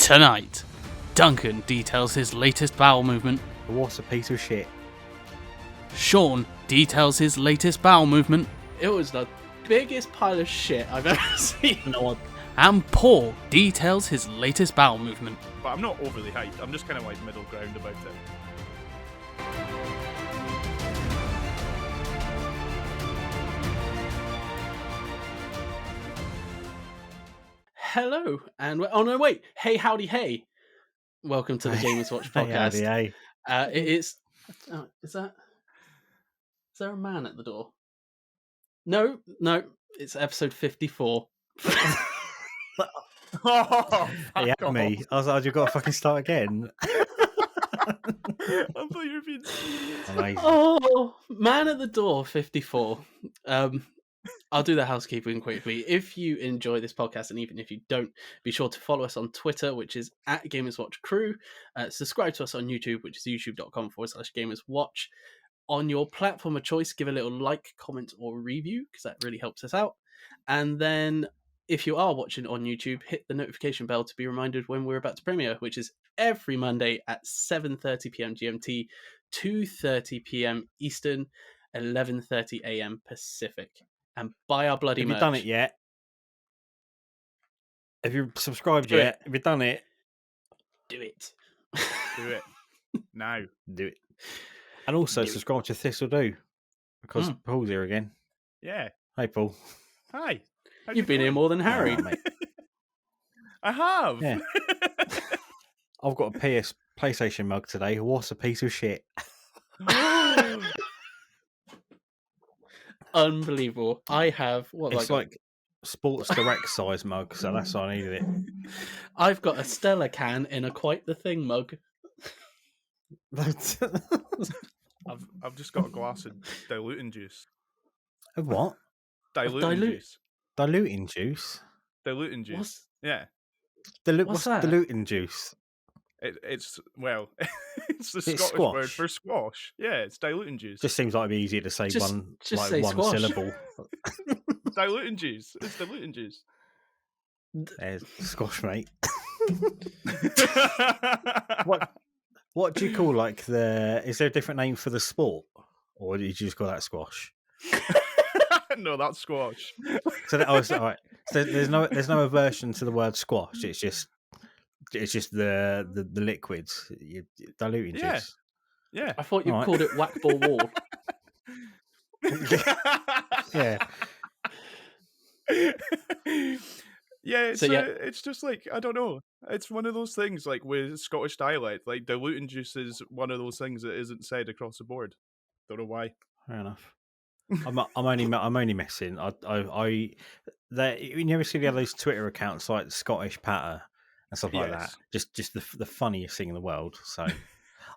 Tonight, Duncan details his latest bowel movement. What a piece of shit. Shaun details his latest bowel movement. It was the biggest pile of shit I've ever seen. No, And Paul details his latest bowel movement. But I'm not overly hyped. I'm just kind of like middle ground about it. Hello, and oh no, wait, hey, howdy, hey! Welcome to the Nonce Watch podcast. Hey, It is. Oh, is there a man at the door? No, it's episode 54. Oh, yeah, me. I was like, you've got to fucking start again. I thought you were being serious. Amazing. Oh, man at the door, 54. I'll do the housekeeping quickly. If you enjoy this podcast, and even if you don't, be sure to follow us on Twitter, which is at Gamers Watch Crew. Subscribe to us on YouTube, which is youtube.com/GamersWatch. On your platform of choice, give a little like, comment, or review, because that really helps us out. And then, if you are watching on YouTube, hit the notification bell to be reminded when we're about to premiere, which is every Monday at 7:30 p.m. GMT, 2:30 p.m. Eastern, 11:30 a.m. Pacific. And buy our bloody merch. Have you done it yet? Have you subscribed Do yet? it. Have you done it? Do it. Do it now. Do it. And also Do it. subscribe to This'll Do. Because Paul's here again. Yeah. Hey, Paul. Hi. How's You've it been here going? more than Harry. Alright, mate. I have. Yeah. I've got a PlayStation mug today. What a piece of shit. Unbelievable. I have It's like Sports Direct size mug, so that's why I needed it. I've got a Stella can in a Quite the Thing mug. I've just got a glass of diluting juice. A what? Diluting juice. Diluting juice? Diluting juice. What's Yeah. What's that? Diluting juice? It's well, it's the It's Scottish word squash. for squash. Yeah, it's diluting juice. Just seems like it'd be easier to say Just one say squash. syllable. Diluting juice. It's diluting juice. Squash, mate. What do you call is there a different name for the sport? Or did you just call that squash? No, that's squash. So that was all right. So there's no aversion to the word squash. It's just the liquids. Diluting Yeah. juice. Yeah. I thought you Alright. called it whack ball wall. Yeah. Yeah, So, yeah. it's just like, I don't know. It's one of those things like with Scottish dialect, like diluting juice is one of those things that isn't said across the board. Don't know why. Fair enough. I'm only messing. You never see the other Twitter accounts like Scottish Patter and stuff like that. Yes. Just the funniest thing in the world. So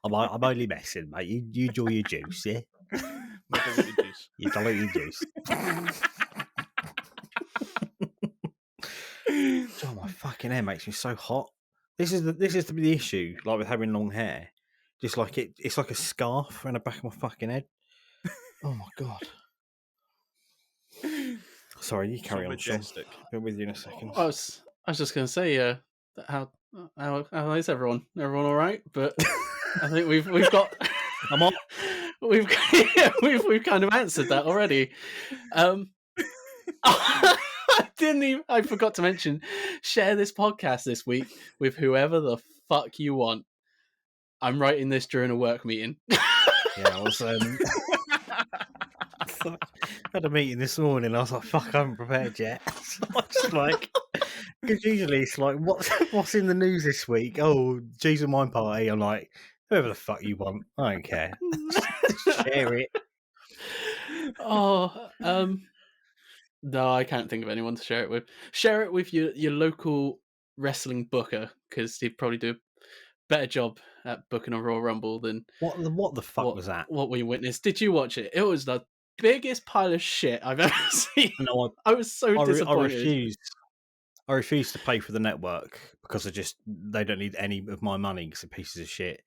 I'm only messing, mate. You enjoy your juice, yeah? My diluted juice. You dilute your juice. Oh, my fucking hair makes me so hot. This is the issue, like with having long hair. Just like it's like a scarf around the back of my fucking head. Oh my god. Sorry, you carry So on, Shaun. majestic. I'll be with you in a second. I was just going to say, how is everyone? Everyone all right? But I think we've got. I'm on. We've kind of answered that already. I forgot to mention, share this podcast this week with whoever the fuck you want. I'm writing this during a work meeting. Yeah, I was had a meeting this morning. I was like, "Fuck, I haven't prepared yet." So I was like, because usually it's like, "What's in the news this week?" Oh, G's and Wine Party. I'm like, whoever the fuck you want, I don't care. Just share it. No, I can't think of anyone to share it with. Share it with your local wrestling booker, because he'd probably do a better job at booking a Royal Rumble than What the fuck was that? what we witnessed. Did you watch it? It was the biggest pile of shit I've ever seen. No, I was so disappointed. I refuse to pay for the network because they don't need any of my money because they're pieces of shit.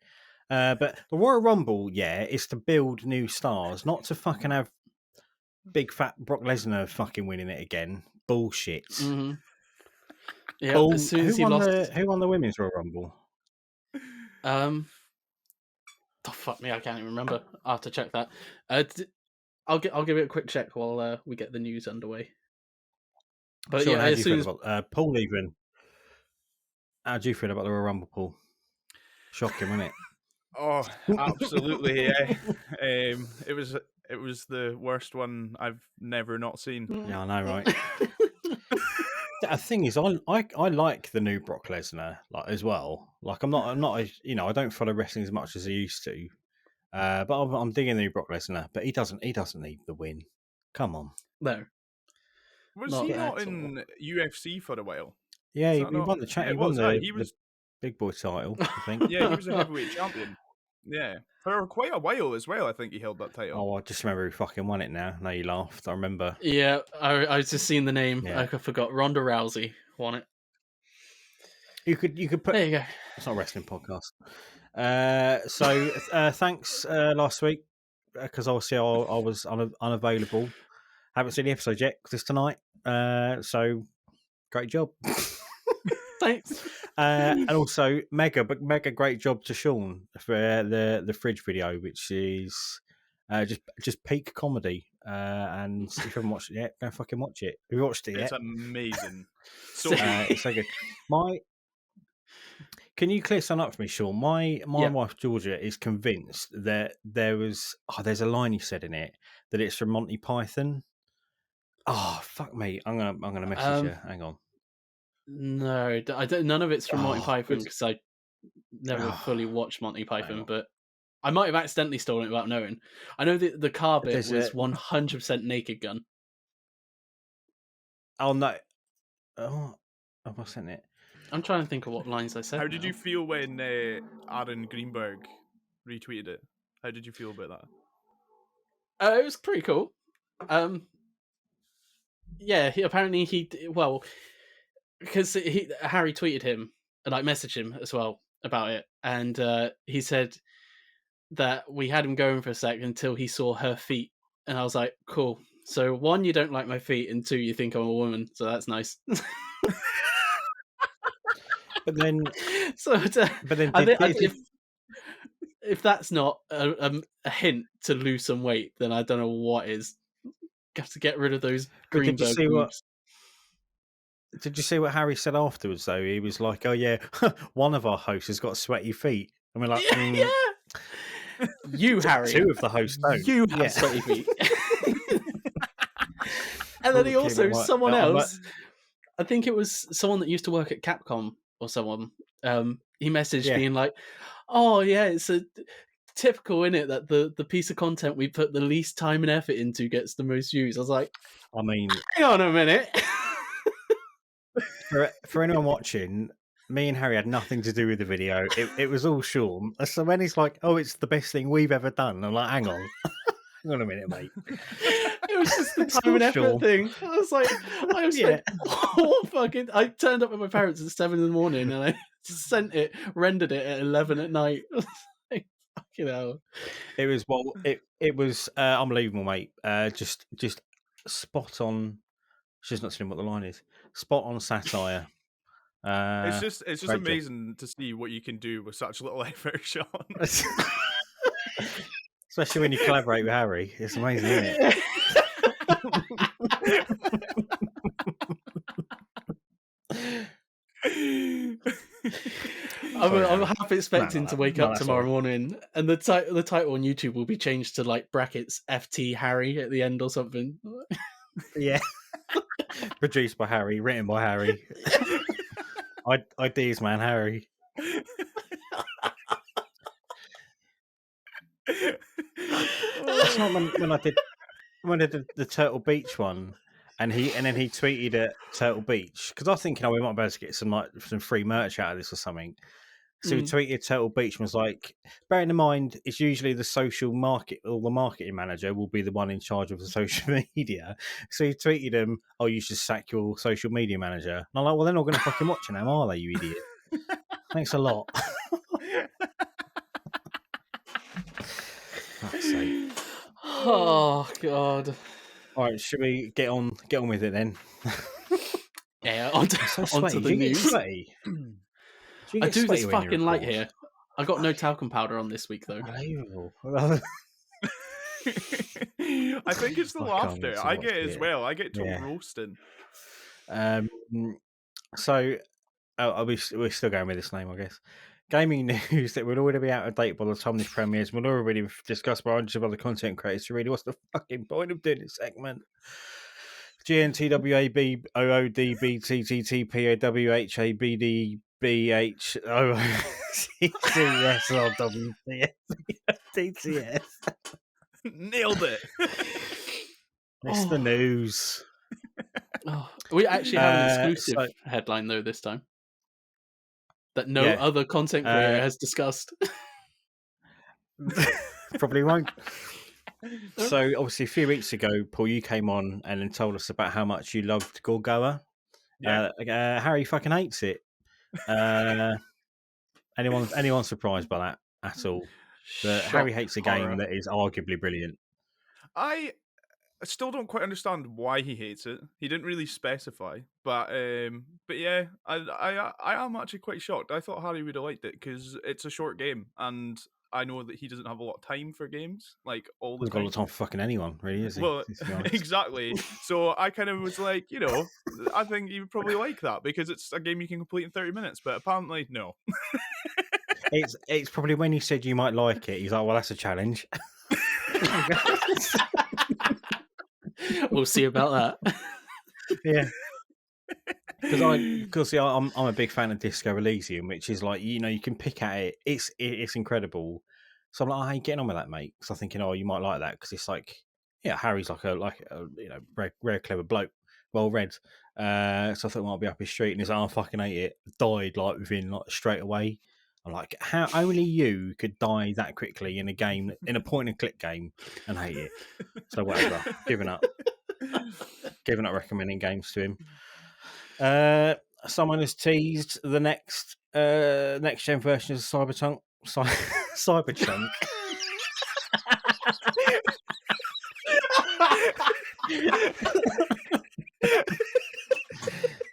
But the Royal Rumble, is to build new stars, not to fucking have big fat Brock Lesnar fucking winning it again. Bullshit. Mm-hmm. Yeah, Paul, as soon as he lost. who won the women's Royal Rumble? Oh fuck me, I can't even remember. I'll have to check that. I'll give it a quick check while we get the news underway. But Shaun, yeah, how do as you soon feel as about Paul even? How do you feel about the Royal Rumble, Paul? Shocking, wasn't it? Oh, absolutely, yeah. It was the worst one I've never not seen. Yeah, I know, right? The thing is, I like the new Brock Lesnar as well. Like, I'm not I don't follow wrestling as much as I used to. But I'm digging the new Brock Lesnar. But he doesn't need the win. Come on. No, Was not he at not all. in UFC for a while? Yeah, Is he that not? won the Yeah, he it won was. Aye, the he was. big boy title, I think. Yeah, he was a heavyweight champion. Yeah, for quite a while as well. I think he held that title. Oh, I just remember he fucking won it now. No, you laughed. I remember. Yeah, I was just seeing the name. Yeah. I forgot. Ronda Rousey won it. You could put. There you go. It's not a wrestling podcast. Thanks last week because obviously I was unavailable. Haven't seen the episode yet because it's tonight. So great job. Thanks. And also mega great job to Shaun for the fridge video, which is just peak comedy. And if you haven't watched it yet, go fucking watch it. Have you watched it yet? It's amazing. So It's so good. Can you clear something up for me, Shaun? My wife Georgia is convinced that there's a line you said in it that it's from Monty Python. Oh fuck me! I'm gonna message you. Hang on. No, I don't. None of it's from Monty Python good. because I never fully watched Monty Python, on. but I might have accidentally stolen it without knowing. I know the car bit There's was 100% Naked Gun. Oh no! Oh, have I sent it? I'm trying to think of what lines I said. how did now. you feel when Aaron Greenberg retweeted it? How did you feel about that? It was pretty cool. Yeah, because Harry tweeted him and I messaged him as well about it, and he said that we had him going for a sec until he saw her feet, and I was like, cool. So 1, you don't like my feet, and 2, you think I'm a woman, so that's nice. But then, if that's not a hint to lose some weight, then I don't know what is. Got to get rid of those Greenberg boobs. Did you see what Harry said afterwards? Though he was like, "Oh yeah, one of our hosts has got sweaty feet," and we're like, yeah. You, Harry. 2 of the hosts don't. You have sweaty feet. And then he also someone else. I think it was someone that used to work at Capcom or someone. He messaged being like, "Oh yeah, it's a typical, innit, that the piece of content we put the least time and effort into gets the most views." I was like, I mean, hang on a minute. for anyone watching, me and Harry had nothing to do with the video. It was all Shaun. So when he's like, "Oh, it's the best thing we've ever done," I'm like, "Hang on, hang on a minute, mate." It was just the time and effort thing. I was like, oh, fucking! I turned up with my parents at 7 a.m. and I rendered it at 11 at night. Like, fucking hell. It was unbelievable, mate. Just spot on. She's not seen what the line is. Spot on satire. It's just amazing to see what you can do with such little effort, Shaun. Especially when you collaborate with Harry. It's amazing, isn't it? I'm half expecting to wake up tomorrow morning and the title on YouTube will be changed to like brackets FT Harry at the end or something. Yeah. Produced by Harry, written by Harry. Ideas, man, Harry. That's not when I did the Turtle Beach one, and then he tweeted at Turtle Beach because I was thinking, we might be able to get some free merch out of this or something. So he tweeted Turtle Beach and was like, bearing in mind, it's usually the social market or the marketing manager will be the one in charge of the social media. So he tweeted him, "Oh, you should sack your social media manager." And I'm like, well, they're not going to fucking watch it now, are they, you idiot? Thanks a lot. Oh God! All right, should we get on with it then? Yeah, I'm so onto sweaty. the Do you get news. sweaty? Do you I get do this sweaty when you fucking light record? here. I got no talcum powder on this week though. Unbelievable. I think it's the I can't get laughter. so I much get it as beer. well. I get to Yeah. roasting. So we're still going with this name, I guess. Gaming news that would already be out of date by the time this premieres. We'll already discussed by hundreds of other content creators. So really, what's the fucking point of doing this segment? GNTWAB Nailed it. It's the news. We actually have an exclusive so- headline though this time that no Yeah. other content creator has discussed. Probably won't. So obviously a few weeks ago, Paul, you came on and then told us about how much you loved Gorgoa. Yeah. Harry fucking hates it. Anyone surprised by that at all? But Harry hates a game that is arguably brilliant. I still don't quite understand why he hates it. He didn't really specify, but yeah, I am actually quite shocked. I thought Harry would have liked it because it's a short game, and I know that he doesn't have a lot of time for games, like all the He's got a time. lot of time for fucking anyone, really, is he? Well, Let's be honest. exactly. So I kind of was like, I think you would probably like that because it's a game you can complete in 30 minutes, but apparently no. It's probably when you said you might like it, he's like, well, that's a challenge. We'll see about that. Yeah. Because I'm a big fan of Disco Elysium, which is like, you can pick at it. It's incredible. So I'm like, how you getting on with that, mate? Because I'm thinking, you might like that because it's like, yeah, Harry's like a rare clever bloke, well read. So I thought it might be up his street, and he's like, I fucking hate it. Died like within like straight away. I'm like, how only you could die that quickly in a point and click game and hate it. So whatever, giving up recommending games to him. Someone has teased the next gen version of Cyberchunk. Cyberchunk.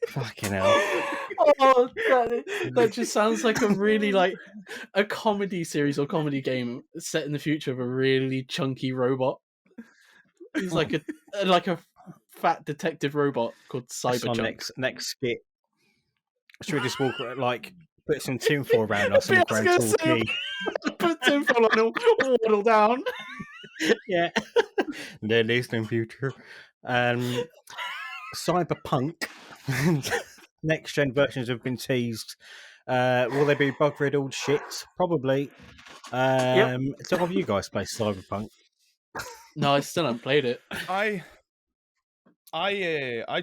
Fucking hell. Oh, that just sounds like a really a comedy series or comedy game set in the future of a really chunky robot. He's like a fat detective robot called Cyberchunk. Next skit. Should we just walk put some tinfoil around us and grab talkie? Put tinfoil on and waddle down. Yeah. They're listening future. Cyberpunk. Next gen versions have been teased. Will they be bug riddled shit? Probably. Some of you guys play Cyberpunk. No, I still haven't played it. I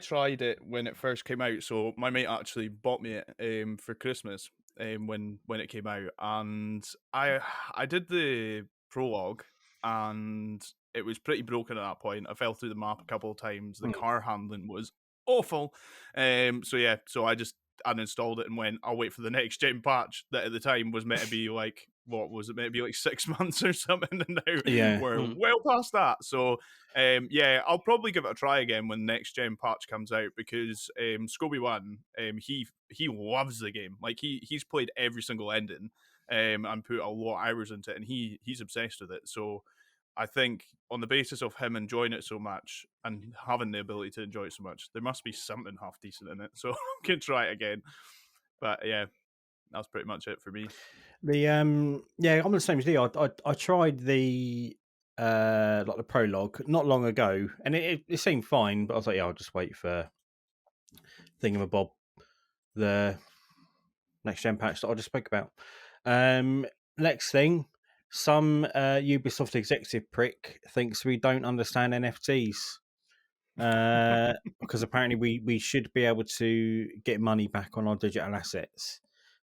tried it when it first came out, so my mate actually bought me it for Christmas when it came out, and I did the prologue, and it was pretty broken at that point. I fell through the map a couple of times. The car handling was awful. So I just uninstalled it and went, I'll wait for the next gen patch that at the time was meant to be like, what was it, maybe like 6 months or something, and now we're well past that. So I'll probably give it a try again when the next gen patch comes out, because Scobie1, he loves the game. Like he's played every single ending and put a lot of hours into it, and he's obsessed with it. So I think on the basis of him enjoying it so much and having the ability to enjoy it so much, there must be something half decent in it. So I can try it again. But yeah, that's pretty much it for me. I'm the same as you. I tried the the prologue not long ago, and it seemed fine, but I was like, I'll just wait for Thingamabob, the next gen patch that I just spoke about. Next thing, some Ubisoft executive prick thinks we don't understand NFTs. Because apparently we should be able to get money back on our digital assets,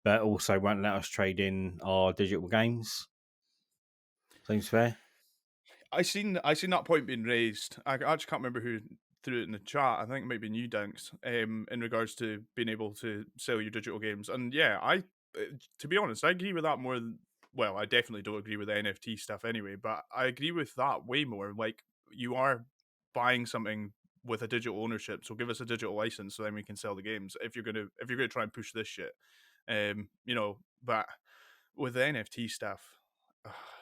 but also won't let us trade in our digital games. Seems fair. I seen that point being raised. I actually can't remember who threw it in the chat. I think it might be you, Dunks, in regards to being able to sell your digital games. And yeah, to be honest, I agree with that more than, well, I definitely don't agree with the NFT stuff anyway, but I agree with that way more. Like, you are buying something with a digital ownership. So give us a digital license, so then we can sell the games. If you're gonna try and push this shit, But with the NFT stuff,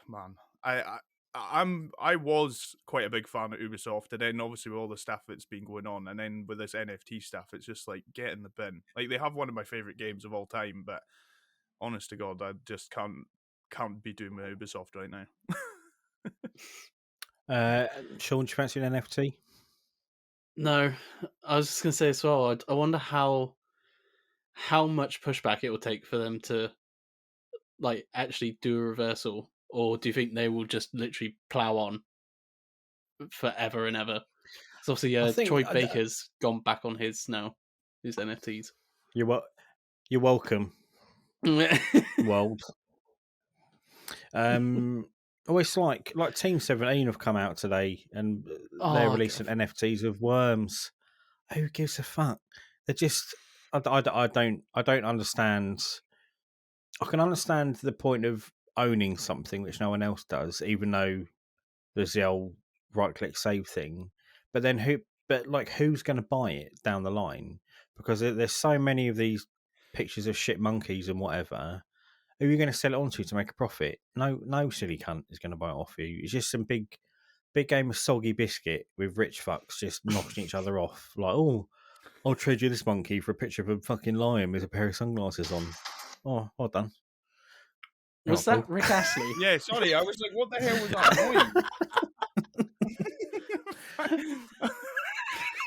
man, I was quite a big fan of Ubisoft, and then obviously with all the stuff that's been going on, and then with this NFT stuff, it's just like, get in the bin. Like, they have one of my favorite games of all time, but honest to God, I just can't be doing with Ubisoft right now. Shaun, do you fancy an NFT? No, I was just gonna say as well. I wonder how much pushback it will take for them to like actually do a reversal, or do you think they will just literally plow on forever and ever? So obviously, I think Troy Baker's gone back on his NFTs. You're welcome, world. Oh, it's like Team 17 have come out today, and they're releasing NFTs of worms. Who gives a fuck? They're just I don't understand. I can understand the point of owning something which no one else does, even though there's the old right click save thing. But then who's going to buy it down the line? Because there's so many of these pictures of shit monkeys and whatever. Who are you going to sell it on to make a profit? No silly cunt is going to buy it off you. It's just some big game of soggy biscuit with rich fucks just knocking each other off. Like, oh, I'll trade you this monkey for a picture of a fucking lion with a pair of sunglasses on. Oh, well done. Was that Rick Astley? Yeah, sorry, I was like, what the hell was that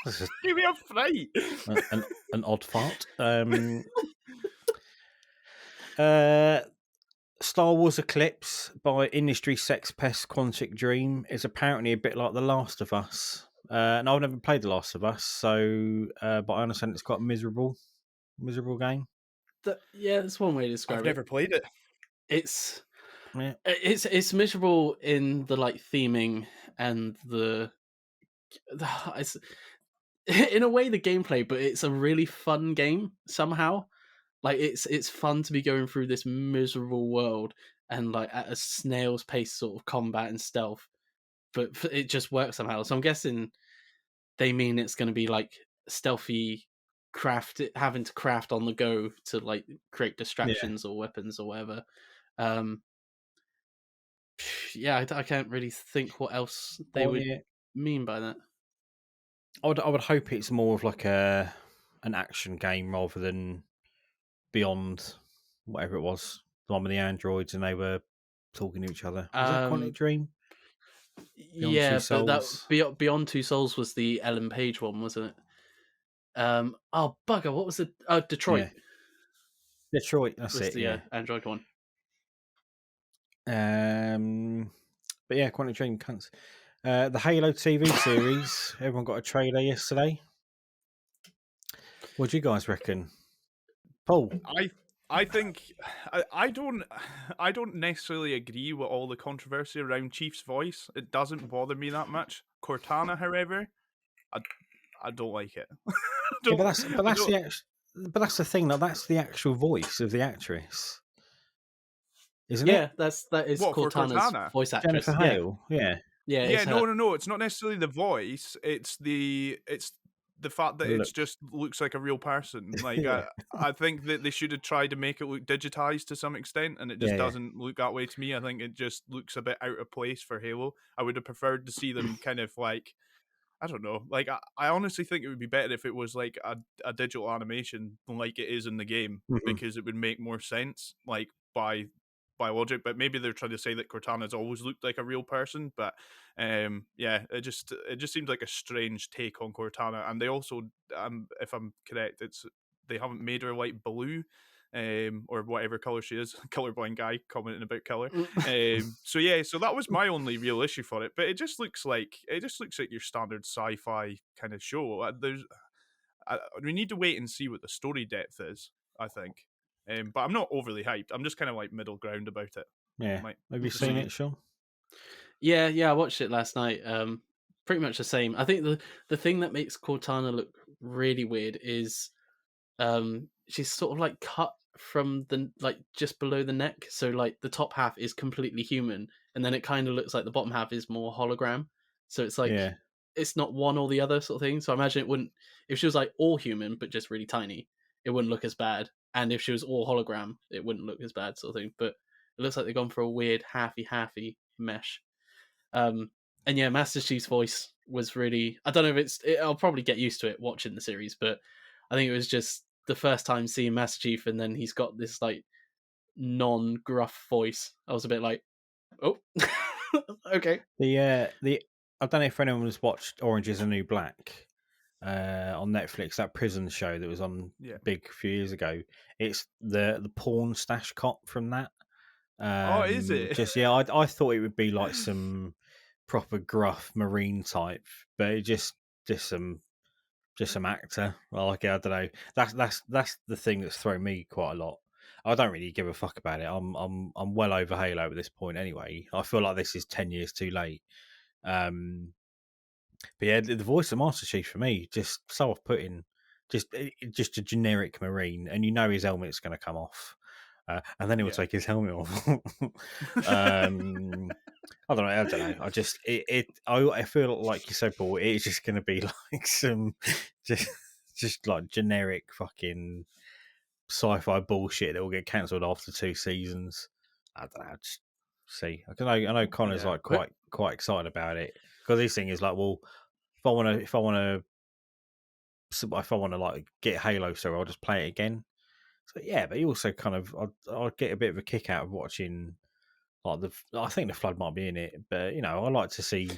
noise? Give me a fright. An odd fart. Star Wars Eclipse by industry sex pest Quantic Dream is apparently a bit like The Last of Us. And I've never played The Last of Us, so but I understand it's quite a miserable game. Yeah, that's one way to describe it. I've never played it. It's miserable in the like theming and it's, in a way, the gameplay, but it's a really fun game somehow. Like it's fun to be going through this miserable world and like at a snail's pace sort of combat and stealth, but it just works somehow. So I'm guessing they mean it's going to be like stealthy having to craft on the go to like create distractions or weapons or whatever. Yeah, I can't really think what else they would mean by that. I would hope it's more of like an action game rather than Beyond, whatever it was, the one with the androids and they were talking to each other. Was that Quantic Dream? Beyond but that Beyond Two Souls was the Ellen Page one, wasn't it? Oh bugger, what was it? Detroit. Yeah. Detroit, that's was it. The Android one. But yeah, Quantic Dream cunts. The Halo TV series. Everyone got a trailer yesterday. What do you guys reckon, Paul? I think I don't necessarily agree with all the controversy around Chief's voice. It doesn't bother me that much. Cortana, however, I don't like it. But that's the thing. That's the actual voice of the actress, isn't it? Yeah, that is Cortana's voice actress. Jennifer Hale. Yeah. No. It's not necessarily the voice. It's the fact that it just looks like a real person. Like I think that they should have tried to make it look digitized to some extent, and it just doesn't look that way to me. I think it just looks a bit out of place for Halo. I would have preferred to see them kind of like, I don't know. Like I honestly think it would be better if it was like a digital animation like it is in the game, because it would make more sense, like by logic. But maybe they're trying to say that Cortana's always looked like a real person. But it just seems like a strange take on Cortana. And they also, if I'm correct, they haven't made her like blue, or whatever color she is. Colorblind guy commenting about color. So that was my only real issue for it. But it just looks like your standard sci-fi kind of show. We need to wait and see what the story depth is, I think. But I'm not overly hyped. I'm just kind of like middle ground about it. Yeah. Have you seen it, Shaun? Yeah, I watched it last night. Pretty much the same. I think the thing that makes Cortana look really weird is she's sort of like cut from the like just below the neck, so like the top half is completely human, and then it kind of looks like the bottom half is more hologram. So it's like it's not one or the other sort of thing. So I imagine it wouldn't, if she was like all human but just really tiny, it wouldn't look as bad. And if she was all hologram, it wouldn't look as bad, sort of thing. But it looks like they've gone for a weird halfy mesh. And yeah, Master Chief's voice was really, I don't know if I'll probably get used to it watching the series, but I think it was just the first time seeing Master Chief, and then he's got this like non-gruff voice. I was a bit like, oh, okay. The I don't know if anyone's watched Orange Is the New Black on Netflix, that prison show that was on big a few years ago. It's the porn stash cop from that. Oh, is it? Just I thought it would be like some proper gruff marine type, but it just some actor. Like, I don't know. That's the thing that's thrown me quite a lot. I don't really give a fuck about it. I'm well over Halo at this point anyway. I feel like this is 10 years too late. But yeah, the voice of Master Chief for me just so off-putting. Just a generic marine, and you know his helmet's going to come off, and then he will take his helmet off. I don't know. I just I feel like you said, Paul. It's just going to be like some just like generic fucking sci-fi bullshit that will get cancelled after 2 seasons. I don't know. Just see. I know Connor's like quite excited about it, because his thing is like, well, if I want to like get Halo, so I'll just play it again. So yeah, but you also kind of I'd get a bit of a kick out of watching like I think the Flood might be in it, but you know, I like to see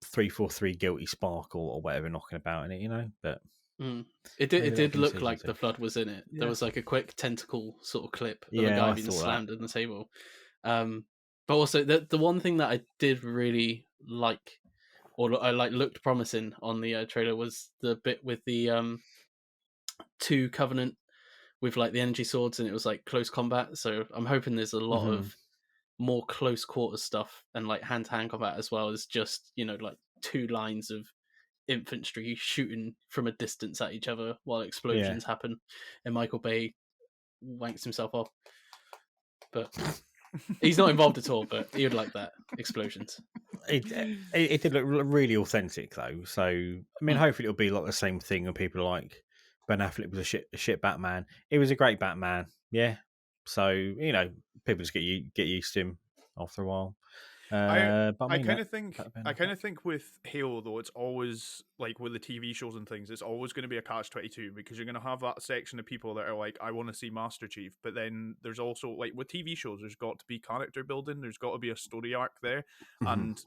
343 Guilty Spark or whatever knocking about in it, you know. But it did look like the Flood was in it. Yeah. There was like a quick tentacle sort of clip of a guy being slammed in the table. But also the one thing that I did really like, or I like looked promising on the trailer, was the bit with the 2 Covenant with like the energy swords, and it was like close combat. So I'm hoping there's a lot of more close quarters stuff and like hand-to-hand combat, as well as just, you know, like 2 lines of infantry shooting from a distance at each other while explosions happen, and Michael Bay wanks himself off. But he's not involved at all, but he would like that. Explosions. It did look really authentic though, so I mean, hopefully it'll be like the same thing, and people are like, Ben Affleck was a shit Batman. He was a great Batman, yeah. So you know, people just get used to him after a while. I kind of think with Halo though, it's always like with the TV shows and things, it's always going to be a catch-22, because you're going to have that section of people that are like, I want to see Master Chief, but then there's also like with TV shows, there's got to be character building, there's got to be a story arc there, and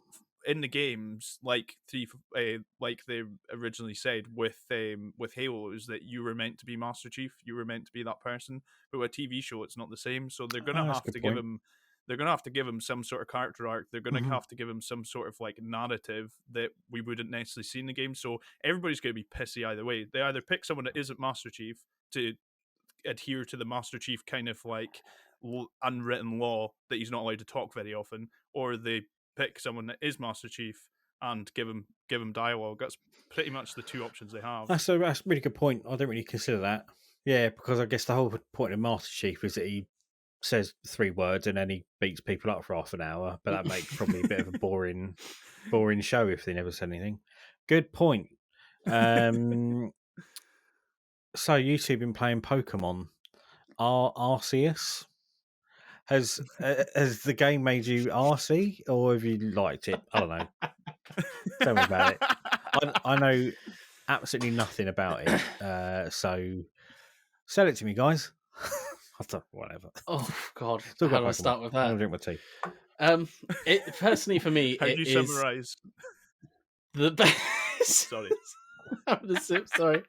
in the games, like like they originally said with Halo, is that you were meant to be Master Chief, you were meant to be that person, but with a TV show, it's not the same. So they're gonna have to give him. They're going to have to give him some sort of character arc. They're going to have to give him some sort of like narrative that we wouldn't necessarily see in the game. So everybody's going to be pissy either way. They either pick someone that isn't Master Chief to adhere to the Master Chief kind of like unwritten law that he's not allowed to talk very often, or they pick someone that is Master Chief and give him dialogue. That's pretty much the 2 options they have. That's a really good point. I don't really consider that. Yeah, because I guess the whole point of Master Chief is that he says 3 words and then he beats people up for half an hour, but that makes probably a bit of a boring show if they never said anything. Good point. So you 2 been playing Pokemon. Arceus? Has the game made you RC, or have you liked it? I don't know. Tell me about it. I know absolutely nothing about it. So sell it to me, guys. Whatever. Oh God, how do I start with that? I'm gonna drink my tea. It personally for me, how do you summarize the best? Sorry, having a sip. Sorry.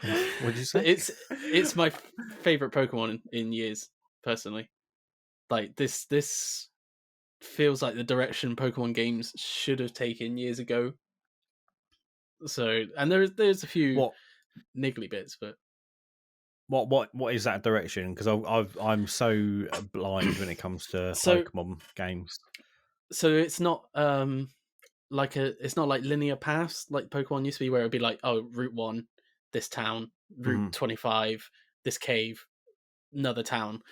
What did you say? It's my favorite Pokemon in years. Personally, like this feels like the direction Pokemon games should have taken years ago. So, and there's a few niggly bits, but. What is that direction? Because I'm so blind when it comes to Pokemon games. So it's not it's not like linear paths like Pokemon used to be, where it'd be like, oh, Route 1, this town, Route 25, this cave, another town.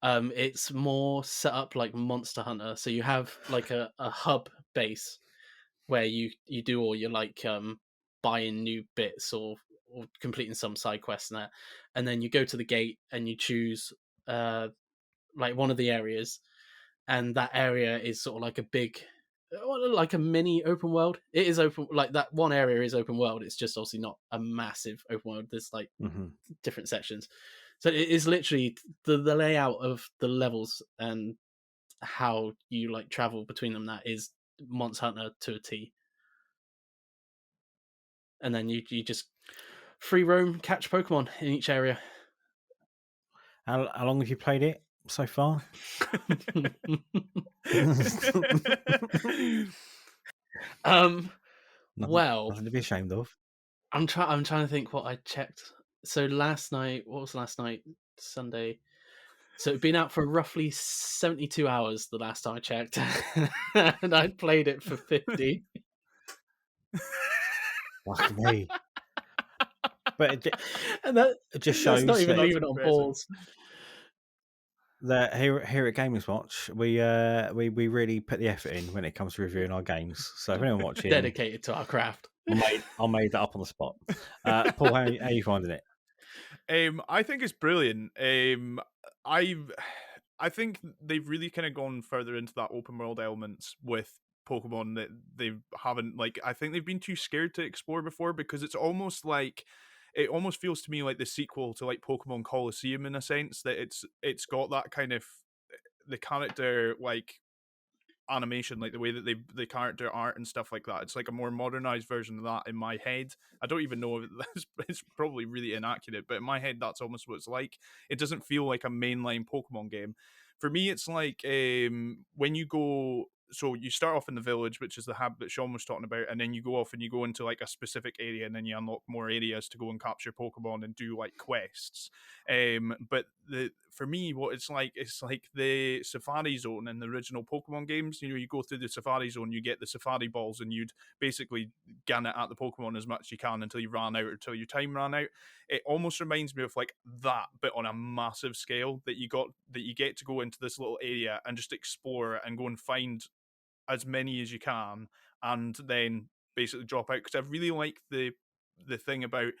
It's more set up like Monster Hunter. So you have like a hub base where you do all your like buying new bits or completing some side quests and that, and then you go to the gate and you choose like one of the areas, and that area is sort of like a big, like a mini open world. It is open, like that one area is open world. It's just obviously not a massive open world. There's like different sections, so it is literally the layout of the levels and how you like travel between them. That is Monster Hunter to a T. And then you just free roam, catch Pokemon in each area. How long have you played it so far? Well, nothing to be ashamed of. I'm trying to think what I checked. So last night, what was last night? Sunday. So it'd been out for roughly 72 hours the last time I checked, and I'd played it for 50. Fuck me. But And that it just shows that's not even that leaving on pause. That here at Gamers Watch, we really put the effort in when it comes to reviewing our games. So if anyone watching, Dedicated to our craft. I made that up on the spot. Paul, how are you finding it? I think it's brilliant. I think they've really kind of gone further into that open world elements with Pokemon that they haven't, like, I think they've been too scared to explore before, because it's almost like, it almost feels to me like the sequel to like Pokemon Colosseum, in a sense that it's got that kind of, the character like animation, like the way that the character art and stuff like that. It's like a more modernized version of that in my head. I don't even know if it's probably really inaccurate, but in my head that's almost what it's like. It doesn't feel like a mainline Pokemon game. For me, it's like when you go, so you start off in the village, which is the hub that Shaun was talking about, and then you go off and you go into like a specific area, and then you unlock more areas to go and capture Pokemon and do like quests. But for me, what it's like the Safari Zone in the original Pokemon games. You know, you go through the Safari Zone, you get the Safari Balls, and you'd basically gun it at the Pokemon as much as you can until you ran out, or until your time ran out. It almost reminds me of like that, but on a massive scale. That you get to go into this little area and just explore and go and find as many as you can, and then basically drop out. Because I really like the thing about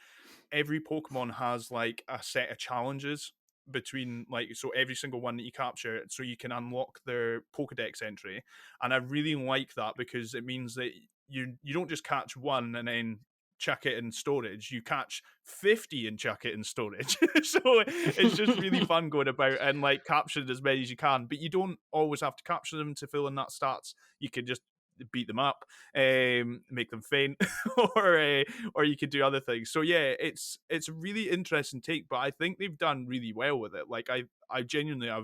every Pokemon has like a set of challenges between, like, so every single one that you capture, so you can unlock their Pokedex entry. And I really like that, because it means that you don't just catch one and then chuck it in storage. You catch 50 and chuck it in storage. So it's just really fun going about and like capturing as many as you can, but you don't always have to capture them to fill in that stats. You can just beat them up, make them faint, or you could do other things. So yeah, it's a really interesting take, but I think they've done really well with it. Like I genuinely, I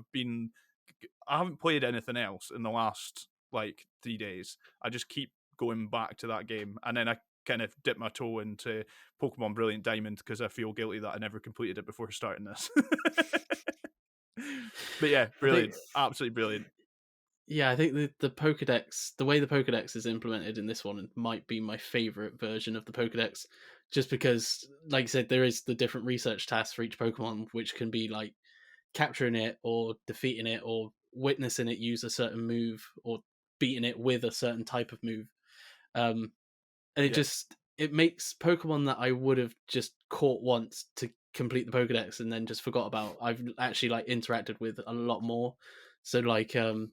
haven't played anything else in the last like 3 days. I just keep going back to that game, and then I kind of dip my toe into Pokemon Brilliant Diamond because I feel guilty that I never completed it before starting this. But yeah, brilliant, absolutely brilliant. Yeah, I think the Pokedex, the way the Pokedex is implemented in this one, might be my favorite version of the Pokedex, just because, like I said, there is the different research tasks for each Pokemon, which can be like capturing it or defeating it or witnessing it use a certain move or beating it with a certain type of move. And it just, it makes Pokemon that I would have just caught once to complete the Pokedex and then just forgot about, I've actually like interacted with a lot more. So like a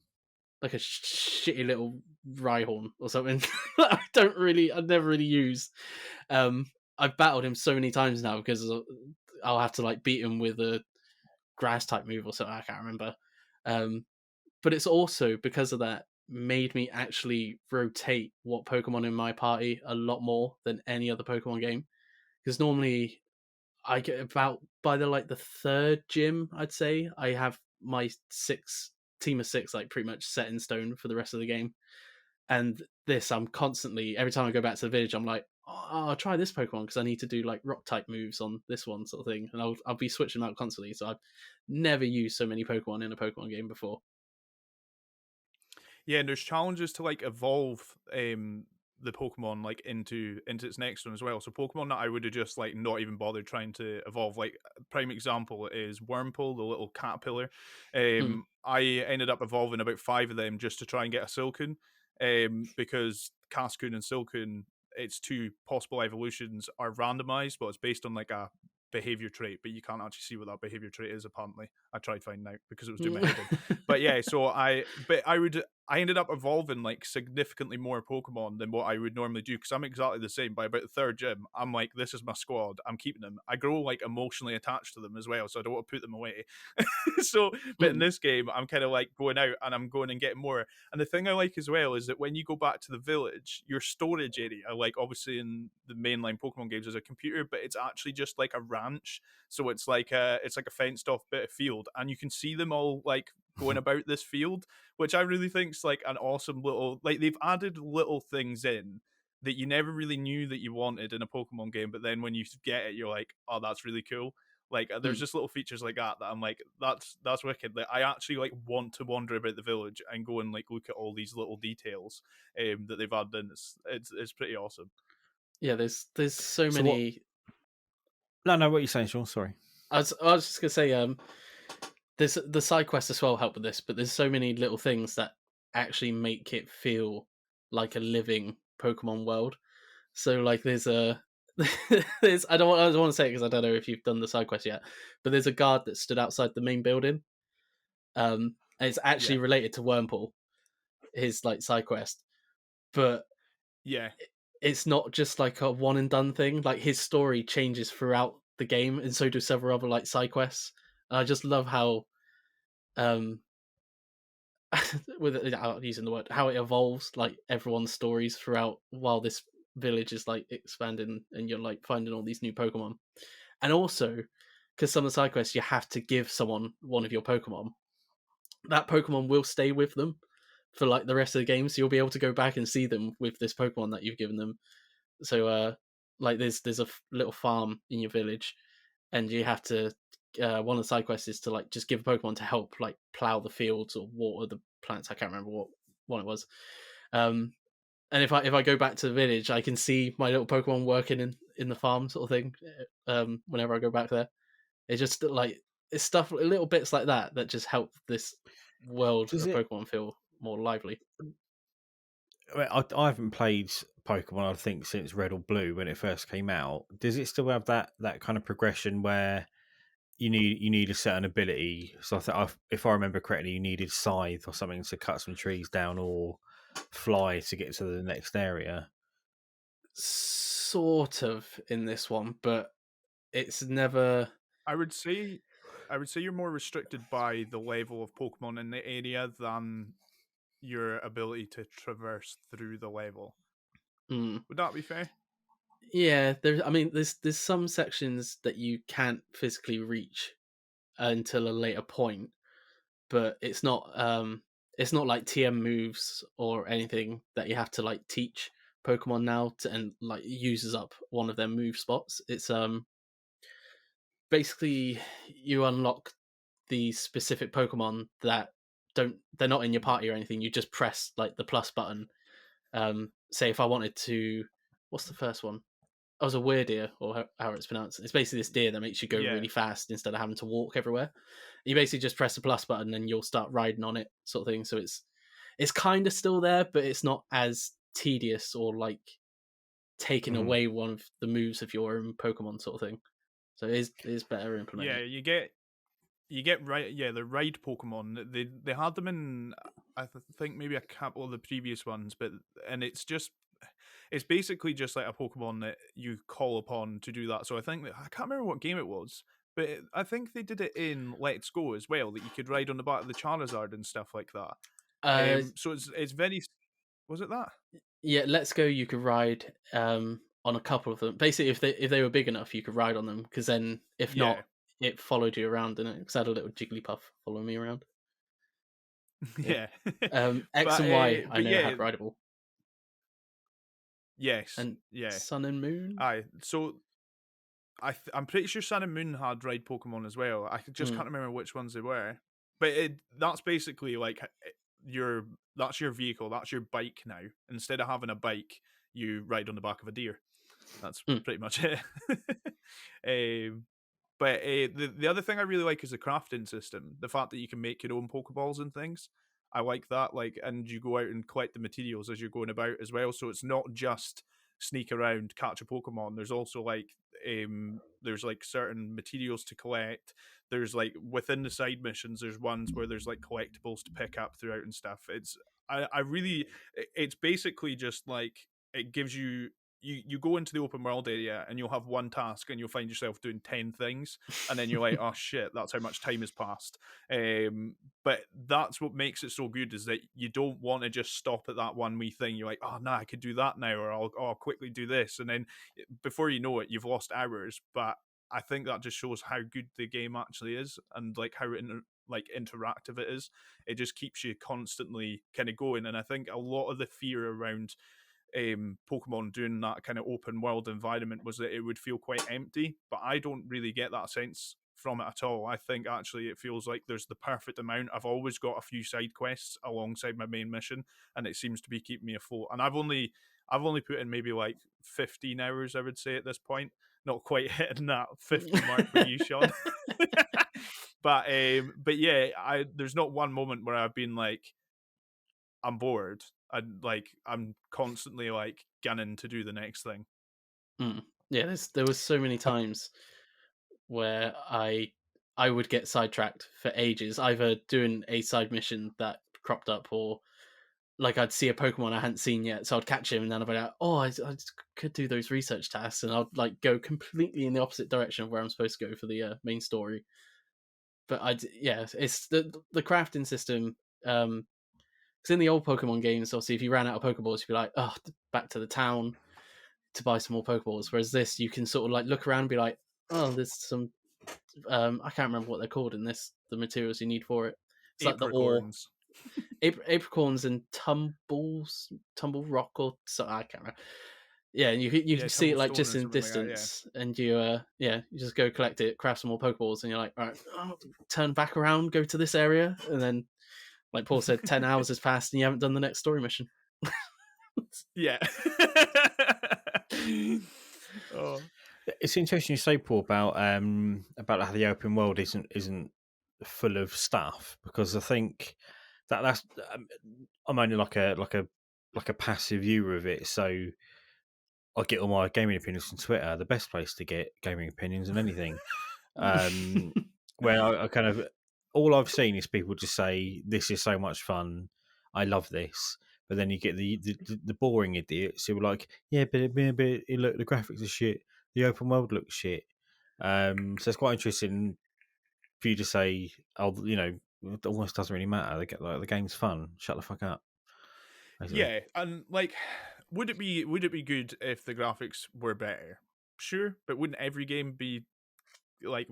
shitty little Rhyhorn or something I never really use. I've battled him so many times now because I'll have to like beat him with a grass type move or something, I can't remember. But it's also because of that made me actually rotate what Pokemon in my party a lot more than any other Pokemon game. Because normally I get about by the third gym, I'd say, I have my team of 6 like pretty much set in stone for the rest of the game. And this, I'm constantly, every time I go back to the village, I'm like, oh, I'll try this Pokemon because I need to do like rock type moves on this one, sort of thing. And I'll be switching them out constantly. So I've never used so many Pokemon in a Pokemon game before. Yeah, and there's challenges to like evolve the Pokemon like into its next one as well. So Pokemon that I would have just like not even bothered trying to evolve. Like prime example is Wurmple, the little caterpillar. I ended up evolving about 5 of them just to try and get a Silcoon. because Cascoon and Silcoon, its two possible evolutions are randomized, but it's based on like a behavior trait, but you can't actually see what that behavior trait is. Apparently, I tried finding out because it was doing my head in. But yeah, so I ended up evolving like significantly more Pokemon than what I would normally do, because I'm exactly the same. By about the third gym, I'm like, this is my squad, I'm keeping them. I grow like emotionally attached to them as well, so I don't want to put them away. So, but in this game, I'm kind of like going out and I'm going and getting more. And the thing I like as well is that when you go back to the village, your storage area, like obviously in the mainline Pokemon games, is a computer, but it's actually just like a ranch. So it's like a fenced off bit of field, and you can see them all like going about this field, which I really think's like an awesome little, like, they've added little things in that you never really knew that you wanted in a Pokemon game, but then when you get it, you're like, oh, that's really cool. Like, there's just little features like that I'm like, that's wicked. Like, I actually like want to wander about the village and go and like look at all these little details that they've added in. It's pretty awesome. Yeah, there's so So many. No, what are you saying, Sean? Sorry. I was just gonna say, there's the side quests as well help with this, but there's so many little things that actually make it feel like a living Pokemon world. So like there's a there's I don't want to say it because I don't know if you've done the side quest yet, but there's a guard that stood outside the main building. And it's actually related to Wurmple, his like side quest, but Yeah, it's not just like a one and done thing. Like his story changes throughout the game, and so do several other like side quests. And I just love how, without using the word, how it evolves like everyone's stories throughout while this village is like expanding and you're like finding all these new Pokemon. And also, because some of the side quests you have to give someone one of your Pokemon, that Pokemon will stay with them for like the rest of the game, so you'll be able to go back and see them with this Pokemon that you've given them. So like there's a little farm in your village, and you have to one of the side quests is to like just give a Pokemon to help like plow the fields or water the plants. I can't remember what one it was. And if I go back to the village, I can see my little Pokemon working in the farm sort of thing. Whenever I go back there, it's just like it's stuff, little bits like that just help this world of Pokemon feel more lively. I haven't played Pokemon, I think, since Red or Blue when it first came out. Does it still have that kind of progression where you need a certain ability? So I think, if I remember correctly, you needed Scythe or something to cut some trees down, or Fly to get to the next area. Sort of in this one, but it's never. I would say you're more restricted by the level of Pokemon in the area than your ability to traverse through the level. Would that be fair? Yeah, there's some sections that you can't physically reach until a later point, but it's not like TM moves or anything that you have to like teach Pokemon now and like uses up one of their move spots. It's basically you unlock these specific Pokemon that they're not in your party or anything. You just press like the plus button. Say if I wanted to, what's the first one? Oh, it's a Weirdeer, or how it's pronounced. It's basically this deer that makes you go really fast instead of having to walk everywhere. You basically just press the plus button and you'll start riding on it, sort of thing. So it's kind of still there, but it's not as tedious or like taking away one of the moves of your own Pokemon, sort of thing. So it is better implemented. Yeah, you get right. Yeah, the ride Pokemon. They had them in, I think maybe a couple of the previous ones, and it's basically just like a Pokemon that you call upon to do that. So I can't remember what game it was, but I think they did it in Let's Go as well, that you could ride on the back of the Charizard and stuff like that. So it's very. Was it that? Yeah, Let's Go. You could ride on a couple of them. Basically, if they were big enough, you could ride on them. Because then, if not, it followed you around, and it had a little Jigglypuff following me around. Yeah. X and Y, I know have rideable. Yes. And yeah. Sun and Moon. So I'm pretty sure Sun and Moon had ride Pokemon as well. I just can't remember which ones they were. But that's basically like that's your vehicle, that's your bike now. Instead of having a bike, you ride on the back of a deer. That's pretty much it. But the other thing I really like is the crafting system. The fact that you can make your own Pokeballs and things. I like that. Like, and you go out and collect the materials as you're going about as well. So it's not just sneak around, catch a Pokemon. There's also like there's like certain materials to collect. There's like within the side missions, there's ones where there's like collectibles to pick up throughout and stuff. I really, it's basically just like it gives you. You go into the open world area and you'll have one task and you'll find yourself doing 10 things, and then you're like, oh shit, that's how much time has passed. But that's what makes it so good, is that you don't want to just stop at that one wee thing. You're like, oh no, I could do that now, or I'll quickly do this, and then before you know it, you've lost hours. But I think that just shows how good the game actually is, and like how like interactive it is. It just keeps you constantly kind of going, and I think a lot of the fear around Pokemon doing that kind of open world environment was that it would feel quite empty, but I don't really get that sense from it at all. I think actually it feels like there's the perfect amount. I've always got a few side quests alongside my main mission, and it seems to be keeping me afloat. And I've only put in maybe like 15 hours, I would say, at this point. Not quite hitting that 50 mark for you, Shaun. but yeah, there's not one moment where I've been like, I'm bored. I'm constantly like gunning to do the next thing. Yeah, there was so many times where I would get sidetracked for ages, either doing a side mission that cropped up, or like I'd see a Pokemon I hadn't seen yet, so I'd catch him, and then I'd be like, oh, I could do those research tasks, and I'd like go completely in the opposite direction of where I'm supposed to go for the main story. But it's the crafting system. Because in the old Pokemon games, obviously, if you ran out of Pokeballs, you'd be like, oh, back to the town to buy some more Pokeballs. Whereas this, you can sort of like look around and be like, oh, there's some, I can't remember what they're called in this, the materials you need for it. It's like the ore. Apricorns and tumble rock or something, I can't remember. Yeah, and you can see it like just in distance, and you just go collect it, craft some more Pokeballs, and you're like, all right, turn back around, go to this area, and then, like Paul said, 10 hours has passed and you haven't done the next story mission. Yeah. Oh. It's interesting you say, Paul, about how the open world isn't full of stuff, because I think that's I'm only like a passive viewer of it, so I get all my gaming opinions from Twitter, the best place to get gaming opinions on anything. Where I kind of, all I've seen is people just say, this is so much fun, I love this. But then you get the boring idiots who are like, yeah, but look, the graphics are shit, the open world looks shit. So it's quite interesting for you to say, oh, you know, it almost doesn't really matter. They get like, the game's fun. Shut the fuck up. Basically. Yeah, and like, would it be good if the graphics were better? Sure, but wouldn't every game be like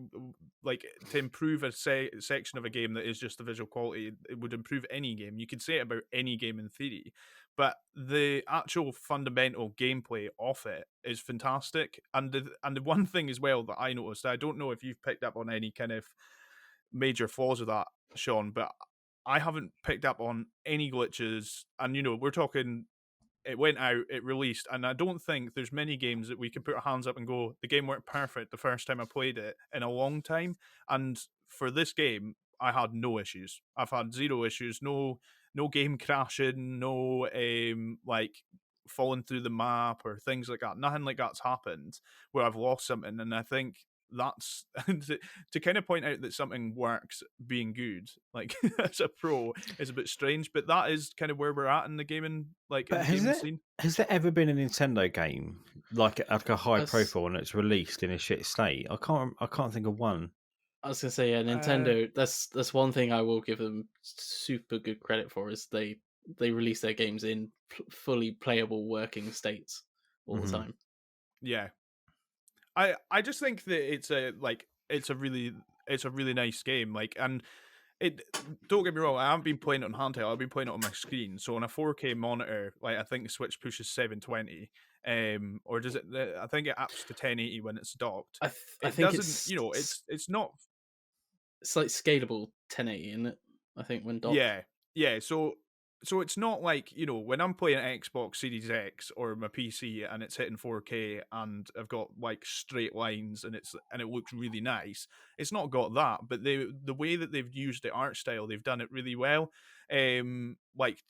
to improve a section of a game that is just the visual quality? It would improve any game. You could say it about any game in theory, but the actual fundamental gameplay of it is fantastic. And the one thing as well that I noticed, I don't know if you've picked up on any kind of major flaws of that, Shaun, but I haven't picked up on any glitches. And we're talking, it went out, it released, and I don't think there's many games that we can put our hands up and go, the game worked perfect the first time I played it in a long time. And for this game, I had no issues. I've had zero issues, no game crashing, no like falling through the map or things like that. Nothing like that's happened where I've lost something. And I think that's to kind of point out that something works being good, like as a pro, is a bit strange, but that is kind of where we're at in the gaming, like in the gaming scene. Has there ever been a Nintendo game like a high profile and it's released in a shit state? I can't think of one. I was gonna say, yeah, Nintendo. That's one thing I will give them super good credit for, is they release their games in fully playable working states all the time. Yeah, I just think that it's a really nice game. Like, and don't get me wrong, I haven't been playing it on handheld. I've been playing it on my screen. So on a 4K monitor, like I think the Switch pushes 720, or does it? I think it ups to 1080 when it's docked. I think it's not. It's like scalable 1080, isn't it? I think when docked. Yeah. So so it's not like, when I'm playing an Xbox Series X or my PC and it's hitting 4K and I've got like straight lines and it looks really nice. It's not got that, but the way that they've used the art style, they've done it really well. Like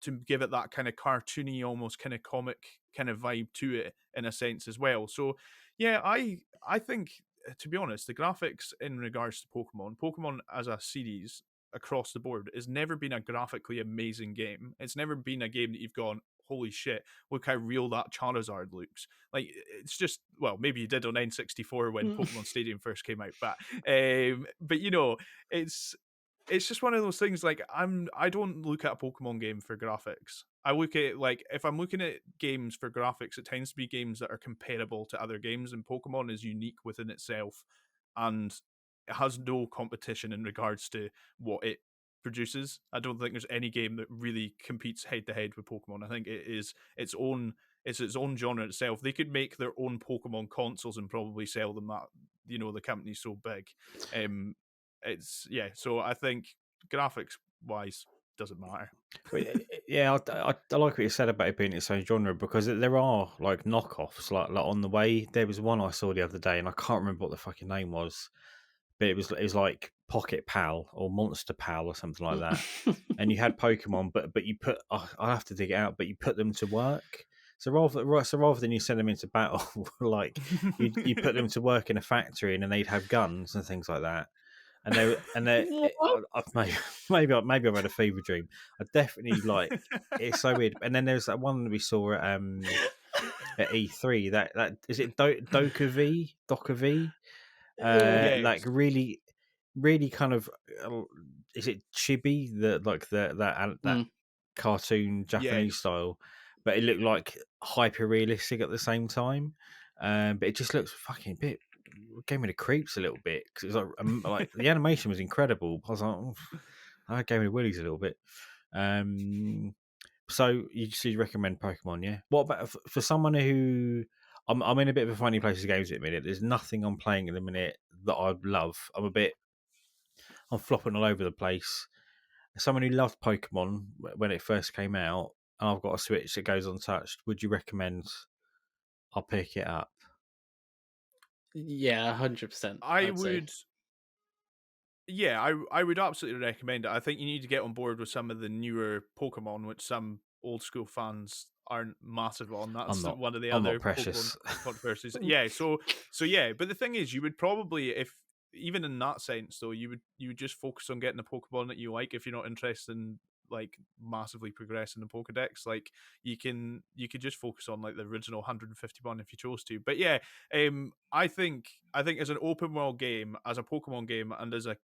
to give it that kind of cartoony, almost kind of comic kind of vibe to it in a sense as well. So yeah, I think, to be honest, the graphics in regards to Pokemon as a series across the board has never been a graphically amazing game. It's never been a game that you've gone, holy shit, look how real that Charizard looks. Like, it's just, well, maybe you did on N64 when Pokemon Stadium first came out, but it's just one of those things. Like, I don't look at a Pokemon game for graphics. I look at, like, if I'm looking at games for graphics, it tends to be games that are comparable to other games, and Pokemon is unique within itself, and it has no competition in regards to what it produces. I don't think there's any game that really competes head to head with Pokemon. I think it is its own genre itself. They could make their own Pokemon consoles and probably sell them. That the company's so big. So I think graphics wise doesn't matter. Yeah, I like what you said about it being its own genre, because there are like knockoffs like on the way. There was one I saw the other day, and I can't remember what the fucking name was, but it was like Pocket Pal or Monster Pal or something like that. And you had Pokemon, but you put I'll have to dig it out, but you put them to work. So rather than you send them into battle, like you put them to work in a factory, and then they'd have guns and things like that. And maybe I've had a fever dream. I definitely like, it's so weird. And then there's that one we saw at E3. That is it. Doka V. Yes. Like really, really kind of. Is it chibi? That cartoon Japanese Yes. style, but it looked like hyper realistic at the same time. But it just looks fucking bit. Gave me the creeps a little bit, because it was like the animation was incredible. I was like, I gave me the willies a little bit. So you recommend Pokemon, yeah? What about for someone who I'm in a bit of a funny place with games at the minute. There's nothing I'm playing at the minute that I love. I'm flopping all over the place. Someone who loved Pokemon when it first came out, and I've got a Switch that goes untouched. Would you recommend I pick it up? Yeah, 100%. I I'd say. would. Yeah, I would absolutely recommend it. I think you need to get on board with some of the newer Pokemon, which some old school fans aren't massive on. That's one of the I'm other not precious. Pokemon controversies. Yeah, so yeah, but the thing is, you would probably, if even in that sense, though, you would just focus on getting a Pokemon that you like if you're not interested in like massively progressing the Pokedex. Like you could just focus on like the original 151 if you chose to. But yeah, I think as an open world game, as a Pokemon game, and as a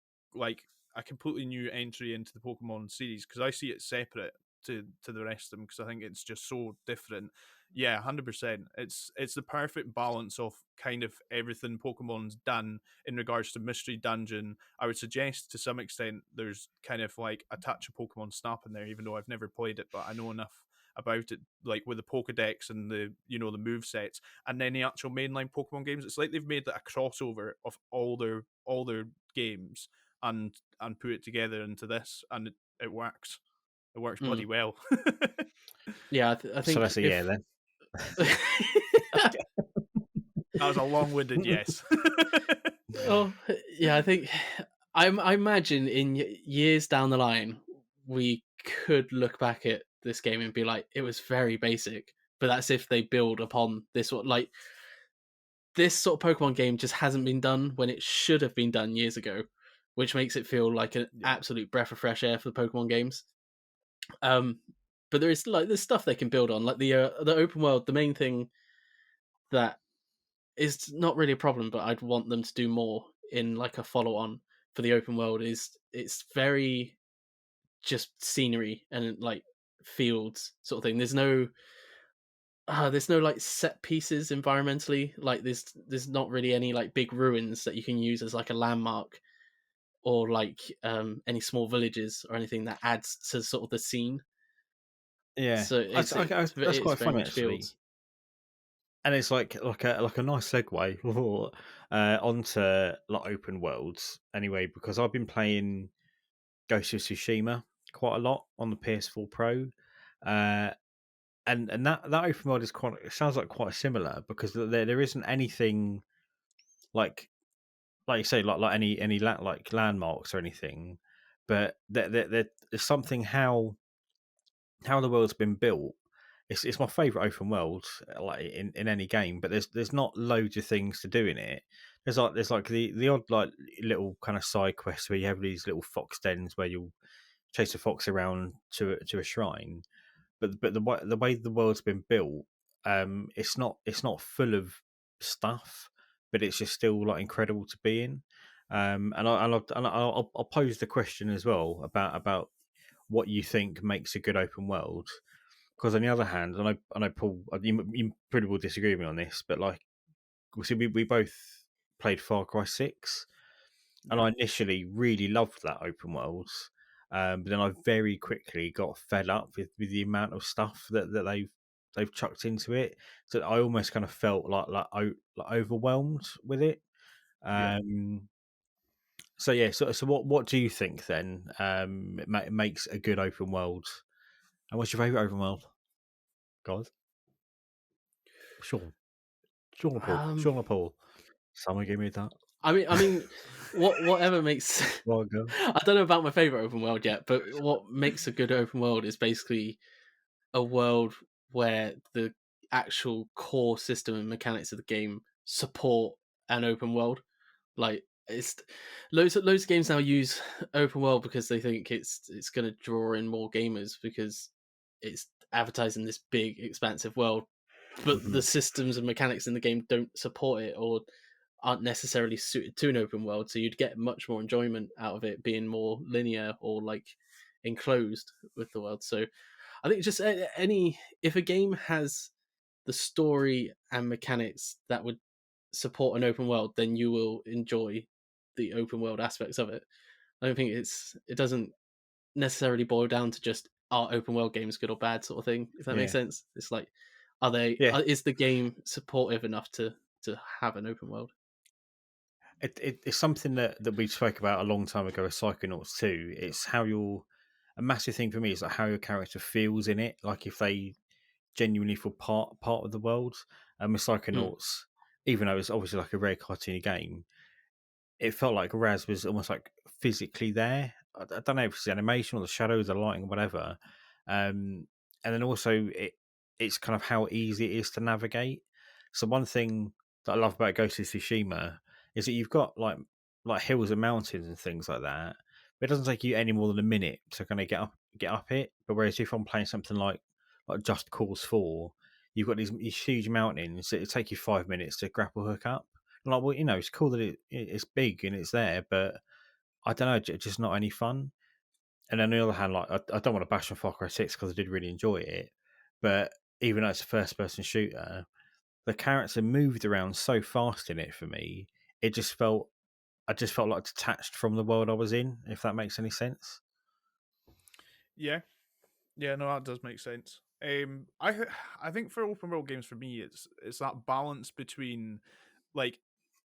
completely new entry into the Pokemon series, because I see it separate to the rest of them, because I think it's just so different. Yeah, 100%. It's the perfect balance of kind of everything Pokemon's done in regards to Mystery Dungeon. I would suggest to some extent there's kind of like a touch of Pokemon Snap in there, even though I've never played it, but I know enough about it, like with the Pokedex and the the move sets, and then the actual mainline Pokemon games. It's like they've made a crossover of all their games and put it together into this, and it works. It works bloody well. Yeah, I think. So that's a yeah then. That was a long-winded yes. Oh, yeah, I think I imagine in years down the line we could look back at this game and be like, it was very basic, but that's if they build upon this one. Like, this sort of Pokemon game just hasn't been done when it should have been done years ago, which makes it feel like an absolute breath of fresh air for the Pokemon games. But there's stuff they can build on, like the open world. The main thing that is not really a problem, but I'd want them to do more in like a follow on for the open world, is it's very just scenery and like fields sort of thing. There's no like set pieces environmentally. Like there's not really any like big ruins that you can use as like a landmark, or like any small villages or anything that adds to sort of the scene. Yeah, So that's quite fun actually. Fields. And it's like a nice segue onto like open worlds anyway, because I've been playing Ghost of Tsushima, quite a lot on the PS4 Pro, uh, and that open world is quite. It sounds like quite similar because there isn't anything like you say like any like landmarks or anything, but there's something how the world's been built. It's my favorite open world, like in any game. But there's not loads of things to do in it. There's like the odd like little kind of side quests where you have these little fox dens where you'll chase a fox around to a shrine. But the way the world's been built, it's not full of stuff, but it's just still like incredible to be in. I'll pose the question as well about what you think makes a good open world. Because on the other hand, I know Paul, you probably will disagree with me on this, but like, see, we both played Far Cry 6, and Yeah. I initially really loved that open world. But then I very quickly got fed up with the amount of stuff that they've chucked into it. So I almost kind of felt like overwhelmed with it. Yeah. So yeah, so what do you think then? Makes a good open world. And what's your favorite open world, guys? Sean, Um, Sean or Paul. Someone give me that. I mean, whatever makes. Well, go. I don't know about my favorite open world yet, but what makes a good open world is basically a world where the actual core system and mechanics of the game support an open world. Like it's loads of games now use open world because they think it's going to draw in more gamers because it's advertising this big expansive world, but Mhm. the systems and mechanics in the game don't support it or aren't necessarily suited to an open world. So you'd get much more enjoyment out of it being more linear or like enclosed with the world. So I think just any if a game has the story and mechanics that would support an open world, then you will enjoy the open world aspects of it. I don't think it doesn't necessarily boil down to just are open world games good or bad sort of thing. If that makes Yeah, sense, it's like are they yeah. is the game supportive enough to have an open world? It's something that we spoke about a long time ago with Psychonauts too. It's how a massive thing for me is like how your character feels in it. Like if they genuinely feel part of the world. And with Mm, Psychonauts, even though it's obviously like a very cartoony game, it felt like Raz was almost like physically there. I don't know if it's the animation or the shadows, the lighting, or whatever. And then also it's kind of how easy it is to navigate. So one thing that I love about Ghost of Tsushima is that you've got like hills and mountains and things like that. But it doesn't take you any more than a minute to kind of get up it. But whereas if I'm playing something like Just Cause 4, you've got these huge mountains that it take you 5 minutes to grapple hook up. Like, well, it's cool that it's big and it's there, but I don't know, just not any fun. And on the other hand, like I don't want to bash on Far Cry 6 because I did really enjoy it, but even though it's a first-person shooter, the character moved around so fast in it for me. I just felt like detached from the world I was in. If that makes any sense. Yeah. Yeah, no, that does make sense. I think for open world games for me, it's that balance between like,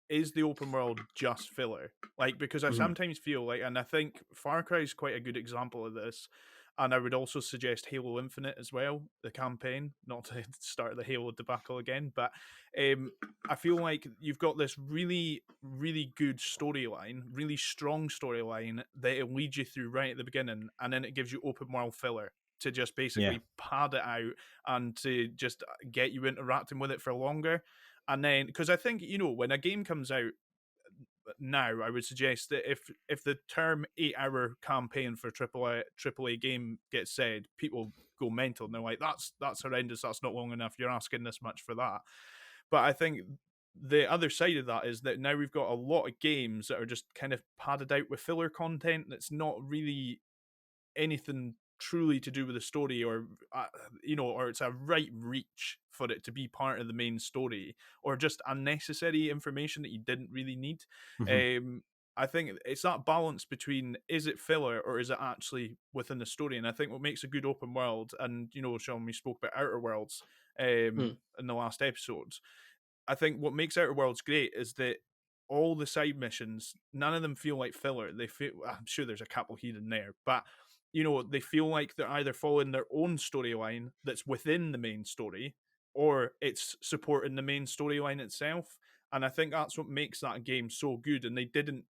is the open world just filler? Like, because I Mm-hmm. sometimes feel like, and I think Far Cry is quite a good example of this. And I would also suggest Halo Infinite as well, the campaign, not to start the Halo debacle again, but um, I feel like you've got this really, really good storyline, really strong storyline that it leads you through right at the beginning, and then it gives you open world filler to just Yeah, basically pad it out and to just get you interacting with it for longer. And then, because I think, when a game comes out now, I would suggest that if the term 8 hour campaign for triple A game gets said, people go mental and they're like, that's horrendous, that's not long enough, you're asking this much for that. But I think the other side of that is that now we've got a lot of games that are just kind of padded out with filler content that's not really anything truly to do with the story, or or it's a right reach for it to be part of the main story, or just unnecessary information that you didn't really need. hmm um I think it's that balance between, is it filler or is it actually within the story? And I think what makes a good open world, and Sean, we spoke about Outer Worlds mm, in the last episode. I think what makes Outer Worlds great is that all the side missions, none of them feel like filler. They feel, I'm sure there's a couple here and there, but they feel like they're either following their own storyline that's within the main story, or it's supporting the main storyline itself. And I think that's what makes that game so good. And they didn't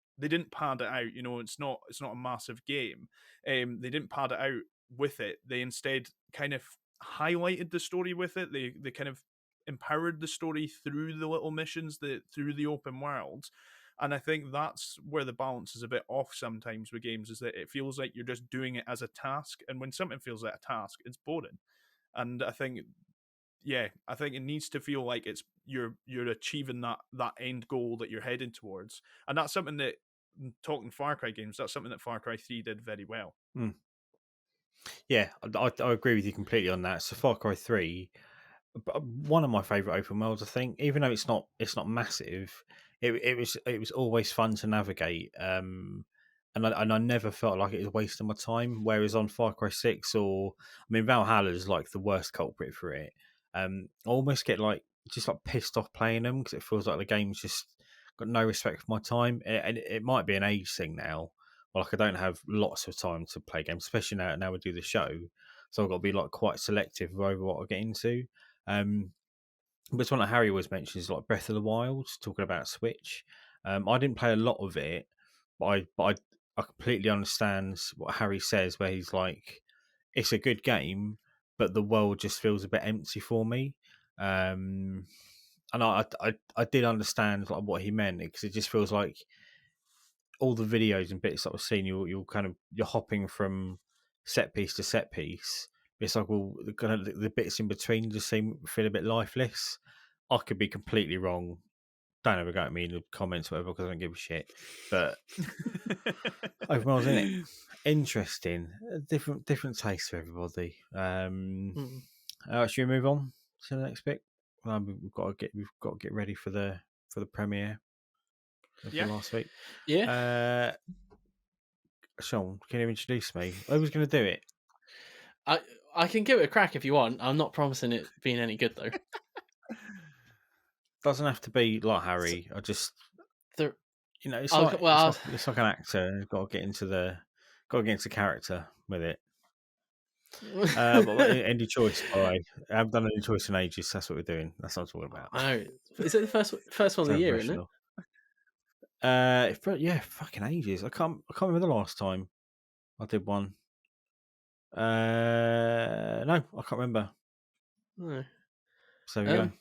pad it out. It's not a massive game. They didn't pad it out with it. They instead kind of highlighted the story with it. They kind of empowered the story through the little missions, through the open world. And I think that's where the balance is a bit off sometimes with games, is that it feels like you're just doing it as a task. And when something feels like a task, it's boring. And I think it needs to feel like you're achieving that end goal that you're heading towards. And that's something that, talking Far Cry games, that's something that Far Cry 3 did very well. Yeah, I agree with you completely on that. So Far Cry 3, one of my favourite open worlds, I think, even though it's not massive, it was always fun to navigate. And I never felt like it was wasting my time. Whereas on Far Cry 6, Valhalla is like the worst culprit for it. I almost get just pissed off playing them because it feels like the game's just got no respect for my time. And it might be an age thing now. Like, I don't have lots of time to play games, especially now we do the show. So I've got to be quite selective over what I get into. But it's one that Harry was mentioning, is like Breath of the Wild, talking about Switch. I didn't play a lot of it, but I completely understand what Harry says, where he's like, it's a good game, but the world just feels a bit empty for me. And I did understand what he meant, because it just feels like all the videos and bits that I've seen, you're hopping from set piece to set piece. It's like, well, the bits in between just feel a bit lifeless. I could be completely wrong. Don't ever go at me in the comments, or whatever, because I don't give a shit. But overall, isn't it interesting? Different taste for everybody. Should we move on to the next bit? We've got to get ready for the premiere of the last week. Yeah. Shaun, can you introduce me? Who's going to do it? I can give it a crack if you want. I'm not promising it being any good though. Doesn't have to be like Harry. It's it's like an actor. You've got to get into character with it. Any choice, by the way. I haven't done any choice in ages. That's what we're doing. That's what I'm talking about. No, is it the first one of the year, isn't it? Yeah, fucking ages. I can't remember the last time I did one. No, I can't remember. No. So there you go.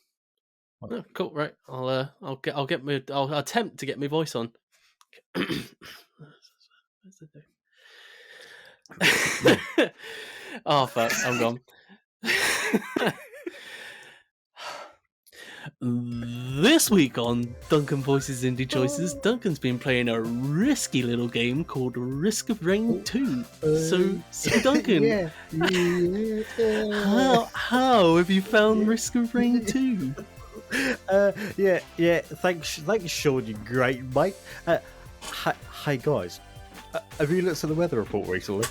Oh, cool. Right, I'll attempt to get my voice on. Oh fuck, I'm gone. This week on Duncan Voices Indie Choices, Duncan's been playing a risky little game called Risk of Rain 2. So Duncan, how have you found Risk of Rain 2? Yeah. Thanks, Shaun. You great mate. Hey guys, have you looked at the weather report recently?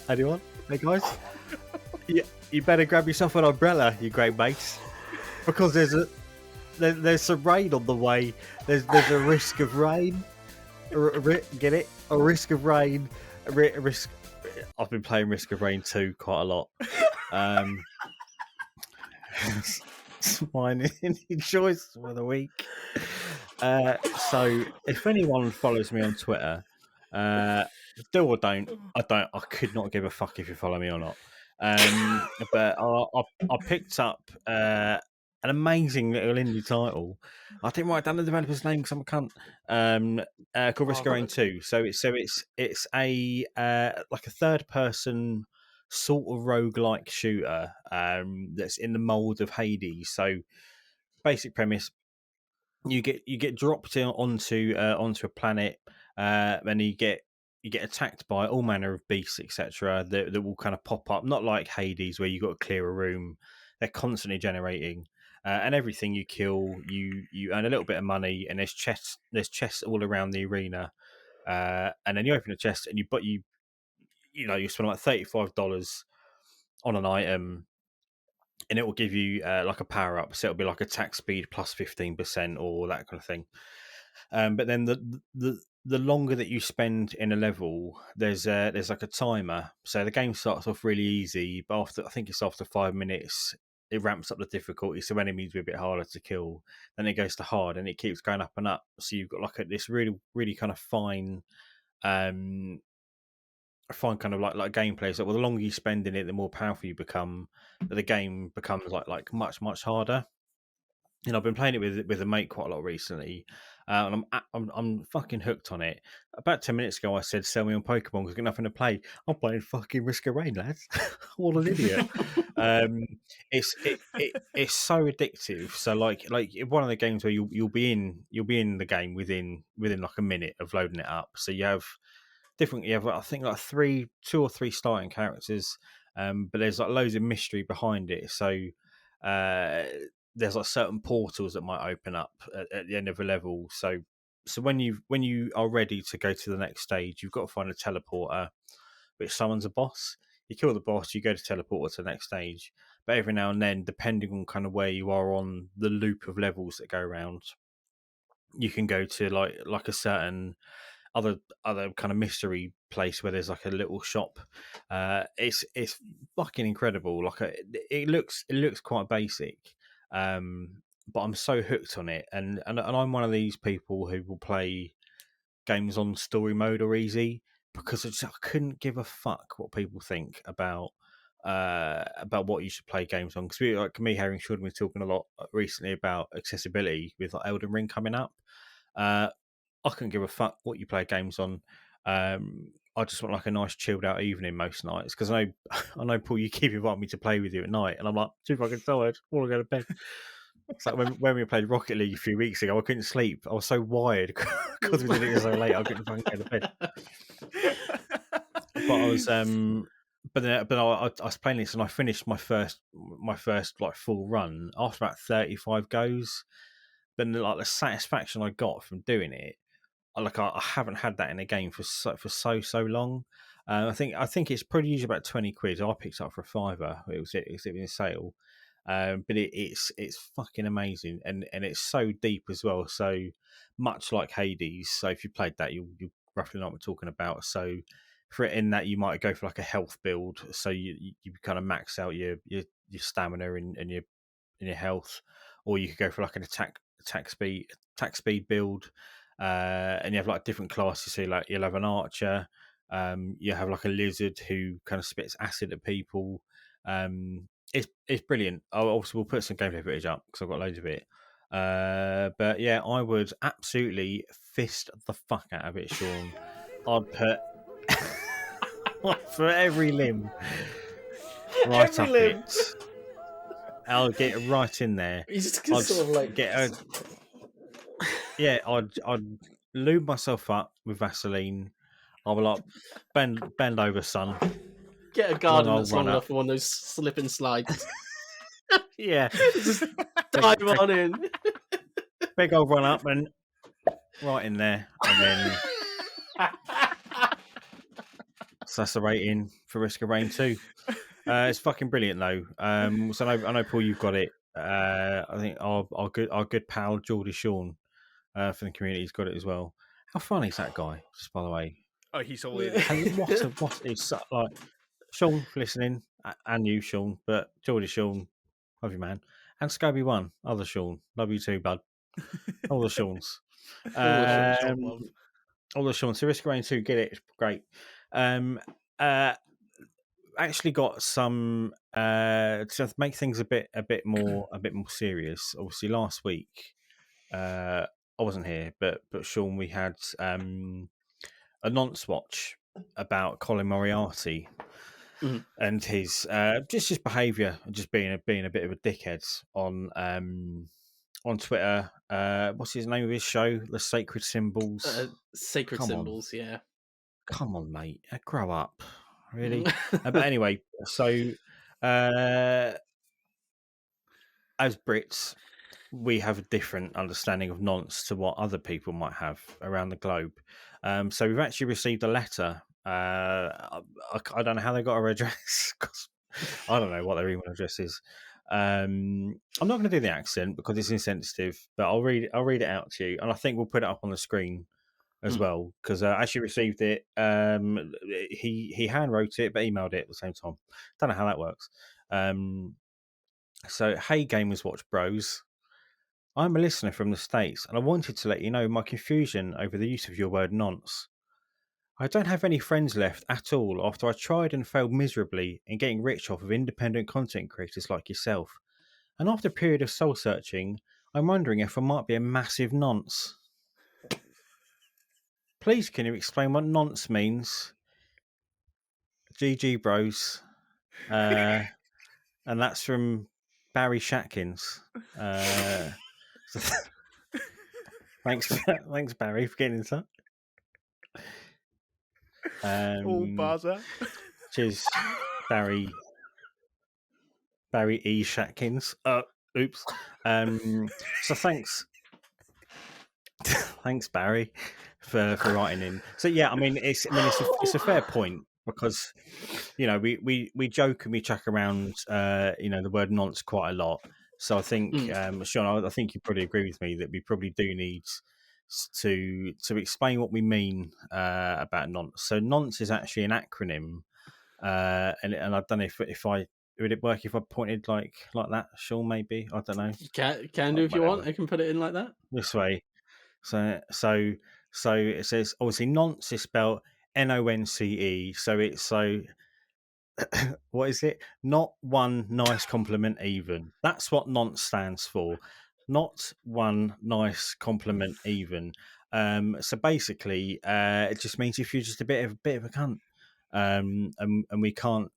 Anyone? Hey guys, you better grab yourself an umbrella, you great mates, because there's some rain on the way. There's a risk of rain. Get it? A risk of rain. Risk. I've been playing Risk of Rain 2 quite a lot. It's mine any choice for the week. So if anyone follows me on Twitter, do or don't, I could not give a fuck if you follow me or not. But I picked up an amazing little indie title. I didn't write down the developer's name because I'm a cunt. Called Risk of Rain 2. So it's a like a third person sort of roguelike shooter that's in the mold of Hades. So basic premise: you get dropped onto a planet, and you get attacked by all manner of beasts, etc. That will kind of pop up, not like Hades where you got to clear a room. They're constantly generating, and everything you kill, you earn a little bit of money, and there's chests all around the arena, and then you open a chest and you spend like $35 on an item, and it will give you like a power up. So it'll be like attack speed plus 15% or that kind of thing. But then the longer that you spend in a level, there's like a timer. So the game starts off really easy, but I think it's after 5 minutes, it ramps up the difficulty. So enemies are a bit harder to kill. Then it goes to hard, and it keeps going up and up. So you've got like this really, really kind of fine, kind of like gameplay. So the longer you spend in it, the more powerful you become. But the game becomes like much harder. And I've been playing it with a mate quite a lot recently, and I'm fucking hooked on it. About 10 minutes ago, I said, "Sell me on Pokemon because I've got nothing to play." I'm playing fucking Risk of Rain, lads. What an idiot! It's so addictive. So like one of the games where you'll be in the game within like a minute of loading it up. So you have I think like two or three starting characters, but there's like loads of mystery behind it. So. There's like certain portals that might open up at the end of a level. So when you are ready to go to the next stage, you've got to find a teleporter, which summons a boss. You kill the boss, you go to teleporter to the next stage. But every now and then, depending on kind of where you are on the loop of levels that go around, you can go to like a certain other kind of mystery place where there's like a little shop. It's fucking incredible. It looks quite basic, but I'm so hooked on it, and I'm one of these people who will play games on story mode or easy because I couldn't give a fuck what people think about what you should play games on. Because like me, Harry and Sean, been talking a lot recently about accessibility with like Elden Ring coming up. I couldn't give a fuck what you play games on. I just want like a nice chilled out evening most nights because I know Paul, you keep inviting me to play with you at night, and I'm like too fucking tired. I want to go to bed. It's like when we played Rocket League a few weeks ago, I couldn't sleep. I was so wired because we did it so late. I couldn't fucking go to bed. But I was but I was playing this and I finished my first like full run after about 35 goes. But like the satisfaction I got from doing it, I haven't had that in a game for so long. I think it's pretty usually about 20 quid. I picked it up for a fiver. It was in a sale, but it's fucking amazing and it's so deep as well. So much like Hades. So if you played that, you roughly know what we're talking about. So for it in that, you might go for like a health build. So you kind of max out your stamina and your health, or you could go for like an attack speed build. And you have like different classes. So like you'll have an archer, you have like a lizard who kind of spits acid at people. It's brilliant. Obviously we'll put some gameplay footage up because I've got loads of it. But yeah, I would absolutely fist the fuck out of it, Sean. I'd put for every limb right up it. I'll get it right in there. You just sort of like I'd lube myself up with Vaseline. I will like bend over, son. Get a garden that's long run enough for one of those slip and slides. Yeah, Just dive on in. big old run up and right in there, and then so that's the rating for Risk of Rain 2. It's fucking brilliant though. So I know Paul, you've got it. I think our good pal Geordie Shaun from the community has got it as well. How funny is that guy? Just by the way. Oh, he's hilarious. What is like Sean listening, and you, Sean, but Geordie Shaun, love you, man, and Scobie One, other Sean, love you too, bud. All the Seans, all the Seans. So Risk of Rain 2, get it, it's great. Actually got some to make things a bit more serious. Obviously, last week I wasn't here, but Sean, we had a Nonce Watch about Colin Moriarty and his just his behaviour, just being a bit of a dickhead on Twitter. What's his name of his show? The Sacred Symbols. Sacred Come Symbols, on. yeah. Come on, mate. Grow up. Really? But anyway, so as Brits, we have a different understanding of nonce to what other people might have around the globe. So we've actually received a letter. I don't know how they got our address because I don't know what their email address is. I'm not going to do the accent because it's insensitive, but I'll read it out to you, and I think we'll put it up on the screen as well, because I actually received it. He hand wrote it, but emailed it at the same time. Don't know how that works. So, hey, Gamers Watch Bros. I'm a listener from the States, and I wanted to let you know my confusion over the use of your word nonce. I don't have any friends left at all after I tried and failed miserably in getting rich off of independent content creators like yourself. And after a period of soul searching, I'm wondering if I might be a massive nonce. Please, can you explain what nonce means? GG bros. And that's from Barry Shatkins. Thanks, Barry, for getting in touch. Baza. Cheers, Barry E. Shatkins. Oops. So thanks, Barry, for writing in. So yeah, I mean, it's a fair point, because we joke and we chuck around the word nonce quite a lot. So I think Shaun, I think you probably agree with me that we probably do need to explain what we mean about nonce. So nonce is actually an acronym, and I don't know if I would it work if I pointed like that, Shaun, maybe, I don't know. Can do if you want. I can put it in like that this way. So it says, obviously nonce is spelled NONCE. So it's what is it? Not one nice compliment even. That's what nonce stands for. Not one nice compliment even. So basically, it just means if you're just a bit of a cunt, and we can't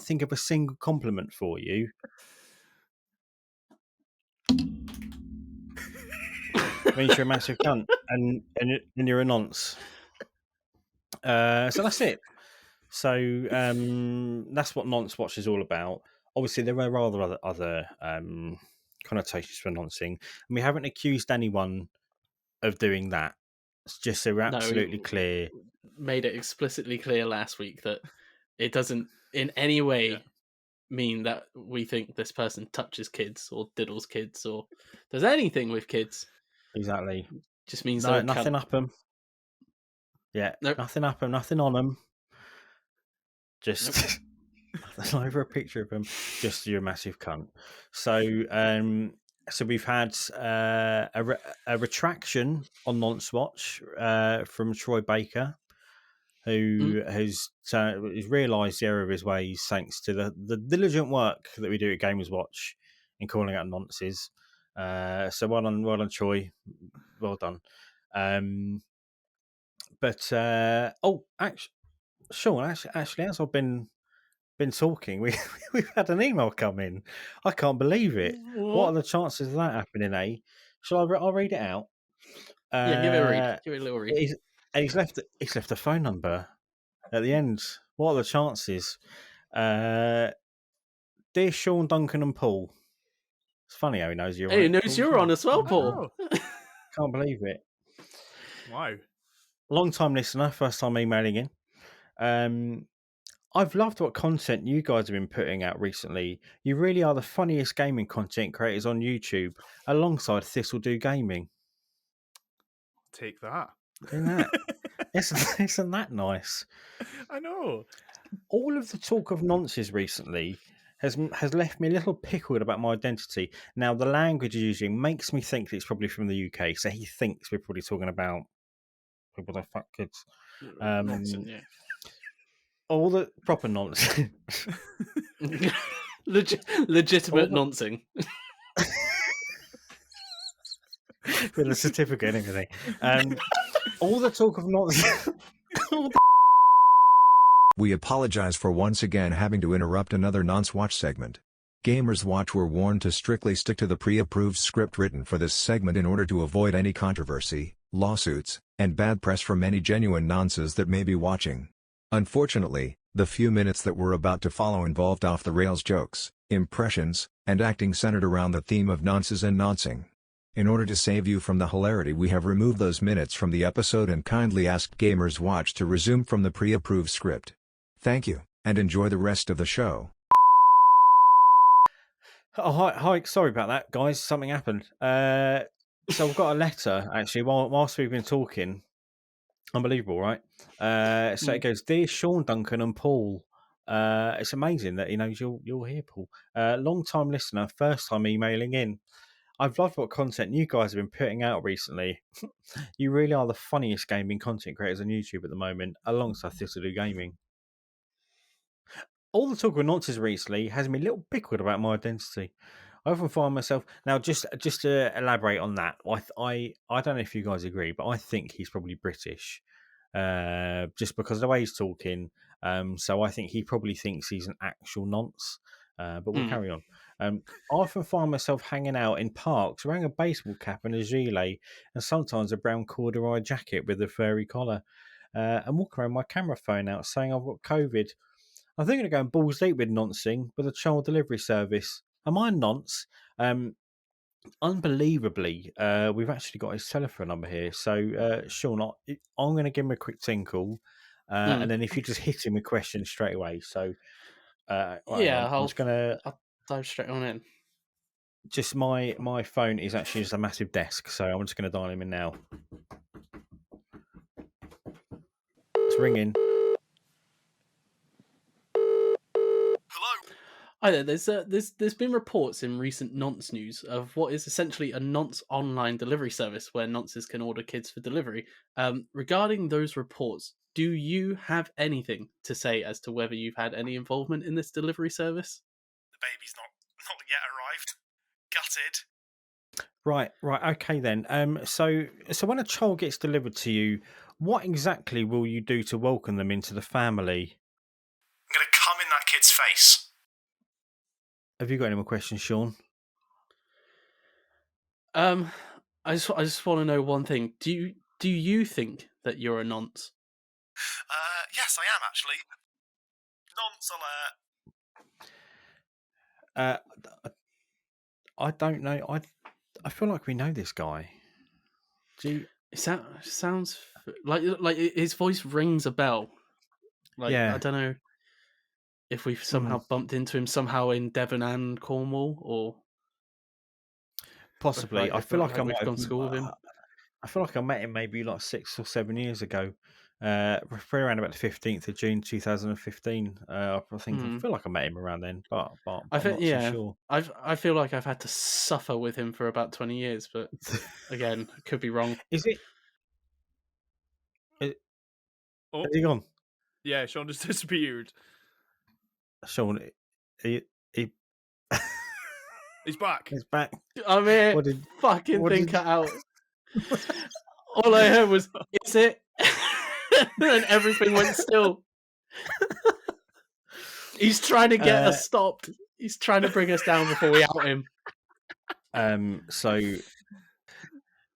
think of a single compliment for you. Means you're a massive cunt, and you're a nonce. So that's it. So that's what Nonce Watch is all about. Obviously, there are rather other connotations for noncing, and we haven't accused anyone of doing that. It's just so we're absolutely clear. Made it explicitly clear last week that it doesn't in any way mean that we think this person touches kids or diddles kids or does anything with kids. Exactly. Just means nothing up them. Yeah, nope. Nothing up them, nothing on them. Just nothing over a picture of them. Just you're a massive cunt. So, so we've had a retraction on Nonce Watch from Troy Baker, who has realised the error of his ways thanks to the diligent work that we do at Gamers Watch in calling out nonces. So well done, Troy. Well done. Actually, Shaun, actually, as I've been talking, we've had an email come in. I can't believe it. What are the chances of that happening? I'll read it out. Yeah, give it a read. Give it a little read. He's left a phone number at the end. What are the chances? Dear Shaun, Duncan, and Paul. It's funny how he knows you're on. He knows you're on as well, Paul. Can't believe it. Wow. Long time listener, first time emailing in. I've loved what content you guys have been putting out recently. You really are the funniest gaming content creators on YouTube, alongside Thistle Do Gaming. Take that. Isn't that nice? I know. All of the talk of nonces recently has left me a little pickled about my identity. Now, the language he's using makes me think that it's probably from the UK, so he thinks we're probably talking about people that fuck kids. Nonsense, yeah. All the proper nonsense. Legitimate noncing. With a certificate and everything. All the talk of nonsense. We apologize for once again having to interrupt another Nonce Watch segment. Gamers Watch were warned to strictly stick to the pre-approved script written for this segment in order to avoid any controversy, lawsuits, and bad press from any genuine nonces that may be watching. Unfortunately, the few minutes that were about to follow involved off-the-rails jokes, impressions, and acting centered around the theme of nonces and noncing. In order to save you from the hilarity, we have removed those minutes from the episode and kindly asked Gamers Watch to resume from the pre-approved script. Thank you, and enjoy the rest of the show. Oh, hi, sorry about that, guys. Something happened. So I've got a letter actually whilst we've been talking. Unbelievable, right? So it goes, dear Shaun, Duncan, and Paul. It's amazing that he knows you're here, Paul. Long time listener, first time emailing in. I've loved what content you guys have been putting out recently. You really are the funniest gaming content creators on YouTube at the moment, alongside Thistledew Gaming. All the talk of nonsense recently has me a little bickled about my identity. I often find myself now just to elaborate on that. I don't know if you guys agree, but I think he's probably British, just because of the way he's talking. So I think he probably thinks he's an actual nonce. But we'll carry on. I often find myself hanging out in parks wearing a baseball cap and a gilet, and sometimes a brown corduroy jacket with a furry collar, and walk around my camera phone out saying I've got COVID. I'm thinking of going balls deep with noncing with a child delivery service. Am I a nonce? Unbelievably, we've actually got his telephone number here. So, Shaun, I'm going to give him a quick tinkle, and then if you just hit him with questions straight away. So, right, Yeah, I'm just going to. I'll dive straight on in. Just my phone is actually just a massive desk, so I'm just going to dial him in now. It's ringing. Hi there. There's been reports in recent Nonce news of what is essentially a Nonce online delivery service where nonces can order kids for delivery. Regarding those reports, do you have anything to say as to whether you've had any involvement in this delivery service? The baby's not yet arrived. Gutted. Right. Okay then. So when a child gets delivered to you, what exactly will you do to welcome them into the family? I'm going to come in that kid's face. Have you got any more questions, Shaun? I just want to know one thing. Do you think that you're a nonce? Yes, I am actually. Nonce alert. I don't know. I feel like we know this guy. Do you... It sounds like his voice rings a bell. Like, Yeah. I don't know if we've somehow bumped into him somehow in Devon and Cornwall, or Possibly. I feel like I we've might have gone to school with him. I feel like I met him maybe like 6 or 7 years ago. Probably around about the 15th of June 2015. I feel like I met him around then, but I'm not so sure. I feel like I've had to suffer with him for about 20 years, but again, I could be wrong. Is it? Oh, Has he gone? yeah, Shaun just disappeared. Shaun, he He's back. he's back. I'm here. What did- Fucking what thing did- cut out. All I heard was, "Is it?" and everything went still. He's trying to get us stopped. He's trying to bring us down before we out him. So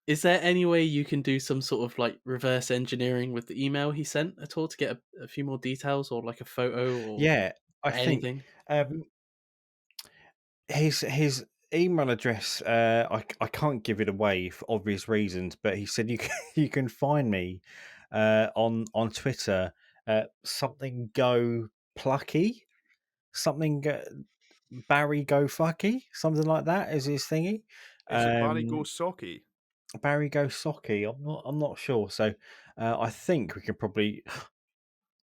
Is there any way you can do some sort of like reverse engineering with the email he sent at all to get a few more details, or like a photo, or yeah, I anything? think his email address. I can't give it away for obvious reasons, but he said you can find me on Twitter. Something go plucky, something Barry go fucky, something like that is his thingy. Is it Barry Go Socky? Barry go socky. I'm not sure. So I think we can probably.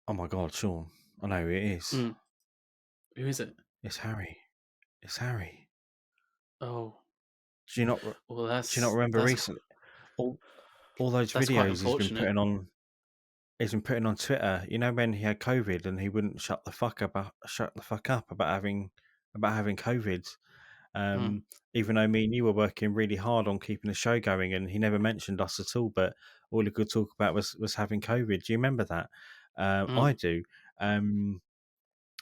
Oh my god, Shaun! I know who it is. Who is it? It's Harry. It's Harry. Oh, Do you not? well, that's. Do you not remember recently all those that's quite videos he's been unfortunate. putting on? He's been putting on Twitter. You know when he had COVID and he wouldn't shut the fuck up about having COVID. Even though me and you were working really hard on keeping the show going, and he never mentioned us at all. But all he could talk about was having COVID. Do you remember that? I do. And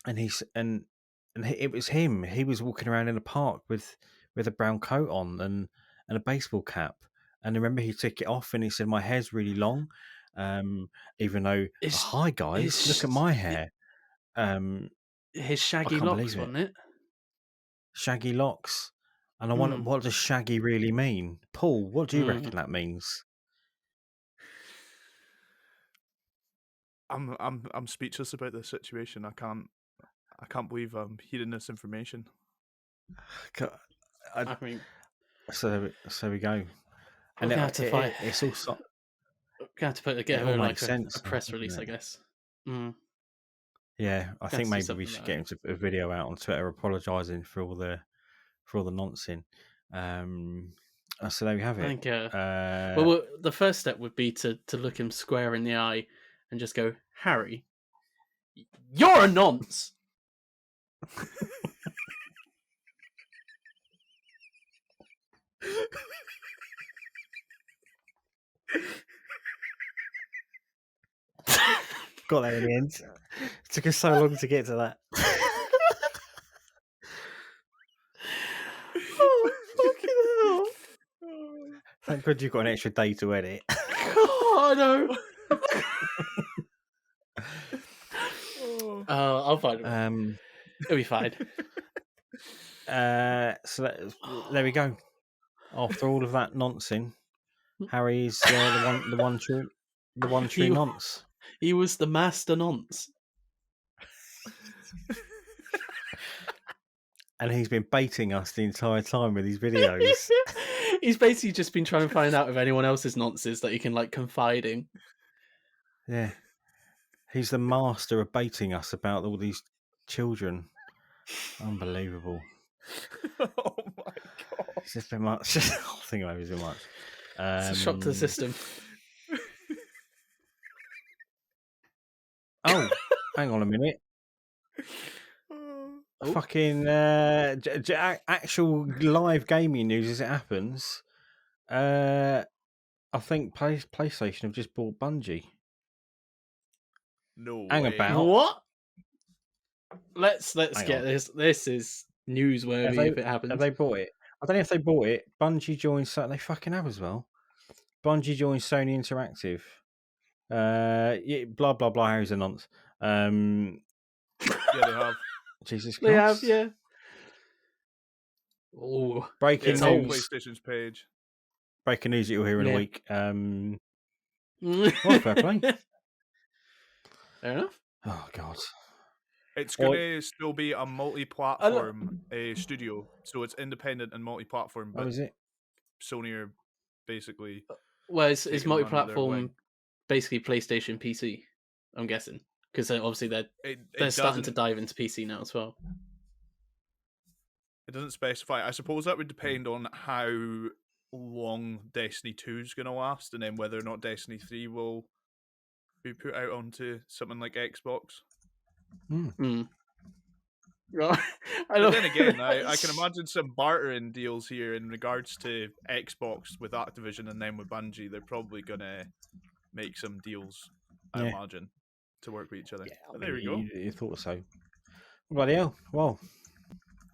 it was him. He was walking around in a park with a brown coat on and a baseball cap. And I remember he took it off and he said, "My hair's really long." Even though, hi guys, look at my hair. His shaggy locks, wasn't it? Shaggy locks. And I wonder, what does shaggy really mean? Paul, what do you reckon that means? I'm speechless about this situation. I can't believe I'm hearing this information. I mean, so we go. And We're gonna have to fight. it's also We're gonna have to put it together all like makes a sense, press doesn't release, it? I guess. Mm. Yeah, I Gonna think have to do maybe we something should about get him a video out on Twitter apologising for all the nonsense. So there we have I it. think. Well, the first step would be to look him square in the eye and just go, Harry, you're a nonce. Got there in the end. It took us so long to get to that. Oh, fucking hell. Thank God you've got an extra day to edit. Oh, no. I'll find it. It'll be fine. So there we go. After all of that nonsense, Harry's the one true nonce. He was the master nonce. And he's been baiting us the entire time with these videos. He's basically just been trying to find out if anyone else's nonces that he can like confide in. Yeah. He's the master of baiting us about all these children. Unbelievable. Oh my god! It's just been much. I think it's been much. It's a shock to the system. Oh, hang on a minute. Oh. Fucking actual live gaming news as it happens. I think PlayStation have just bought Bungie. No Hang way. about. What? Let's Hang get on. this. This is newsworthy if it happens. Have they bought it? I don't know if they bought it. Bungie joined. They fucking have as well. Bungie joined Sony Interactive. Yeah, blah blah blah. Harry's a nonce. Yeah, they have. Jesus Christ. They have, yeah. Oh, Breaking It's on news. PlayStation's page. Breaking news that you'll hear in Yeah. a week. Well, fair play. Fair enough. Oh God. It's going to still be a multi-platform studio, so it's independent and multi-platform. What But is it? Sony are basically Well, it's taking them under their multi-platform, wing. basically PlayStation, PC. I'm guessing because obviously they're starting to dive into PC now as well. It doesn't specify. I suppose that would depend on how long Destiny 2 is going to last, and then whether or not Destiny 3 will be put out onto something like Xbox. Right. But then again, I can imagine some bartering deals here in regards to Xbox with Activision and then with Bungie. They're probably going to make some deals, I imagine, to work with each other. Yeah, But there we go. You thought so. Bloody hell. Well,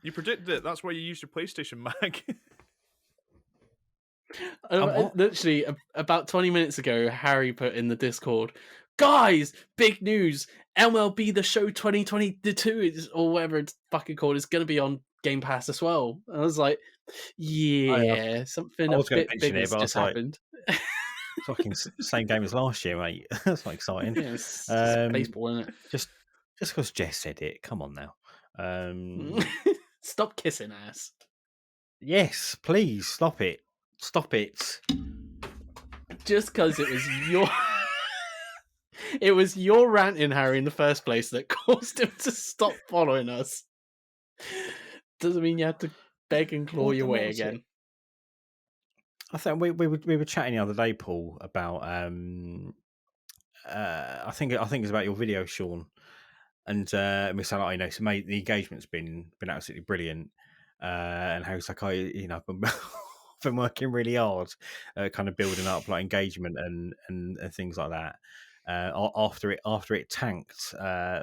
You predicted it. That's why you used your PlayStation mag. Literally, about 20 minutes ago, Harry put in the Discord, guys, big news! MLB The Show 2022 or whatever it's fucking called is going to be on Game Pass as well. And I was like, yeah, something I a was gonna bit mention big it, has but I was just like, happened. fucking same game as last year, mate. That's not exciting. Yeah, it's baseball, isn't it? Just because Jess said it. Come on now. Stop kissing ass. Yes, please stop it. Stop it. Just because it was your... It was your ranting, Harry, in the first place that caused him to stop following us. Doesn't mean you had to beg and claw your way again. I think we were chatting the other day, Paul, about I think it's about your video, Shaun, and we said, so mate, the engagement's been absolutely brilliant, and Harry's like, I've been working really hard, kind of building up like engagement and things like that. After it tanked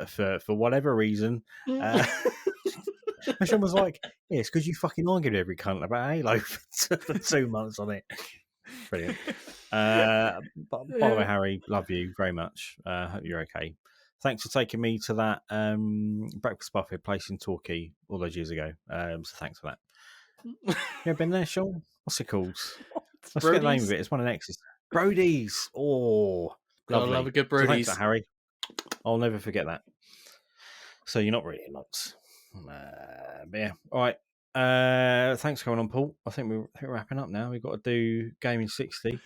for whatever reason, and Shaun was like, "Yeah, it's because you fucking argued every cunt about Halo for 2 months on it." Brilliant. By the way, Harry, love you very much. Hope you're okay. Thanks for taking me to that breakfast buffet place in Torquay all those years ago. So thanks for that. You ever been there, Shaun? What's it called? I forget the name of it. It's one of the X's. Brody's. Oh, lovely. I love a good So thanks Brody's. for that, Harry. I'll never forget that. So you're not really nuts. But yeah. All right. Thanks for coming on, Paul. I think we're wrapping up now. We've got to do Gaming 60,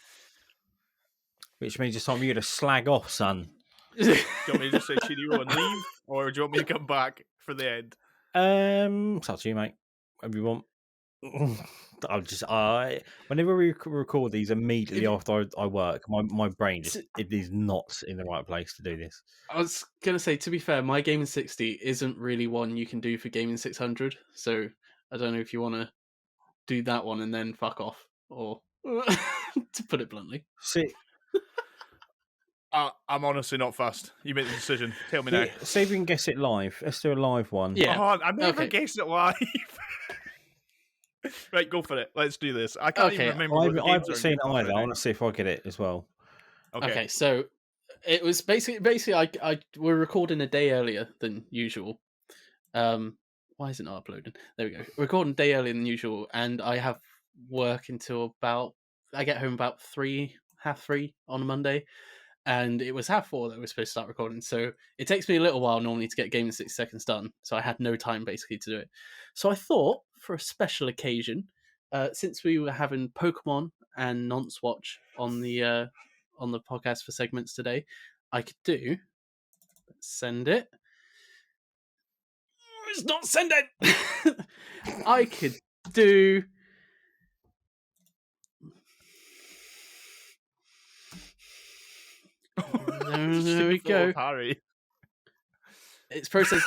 which means it's time for you to slag off, son. Do you want me to just say cheerio and leave, or do you want me to come back for the end? It's up to you, mate. Whatever you want. Whenever we record these immediately after I work, my brain it is not in the right place to do this. I was gonna say, to be fair, my Gaming 60 isn't really one you can do for Gaming 600, so I don't know if you want to do that one and then fuck off, or to put it bluntly. See, I'm honestly not fussed. You make the decision. Tell me now. see if we can guess it live. Let's do a live one. Yeah. Oh, I never Okay. guessed it live. Right, go for it. Let's do this. I can't even remember. I haven't seen it either. I want to see if I get it as well. Okay, so it was basically we're recording a day earlier than usual. Why is it not uploading? There we go. Recording a day earlier than usual, and I have work until I get home about 3:30 on a Monday, and it was 4:30 that we're supposed to start recording. So it takes me a little while normally to get Game in 60 seconds done. So I had no time basically to do it. So I thought, for a special occasion, since we were having Pokemon and Nonce Watch on the podcast for segments today, I could do. Let's send it. It's not sending. I could do. There we go. Harry. It's processed.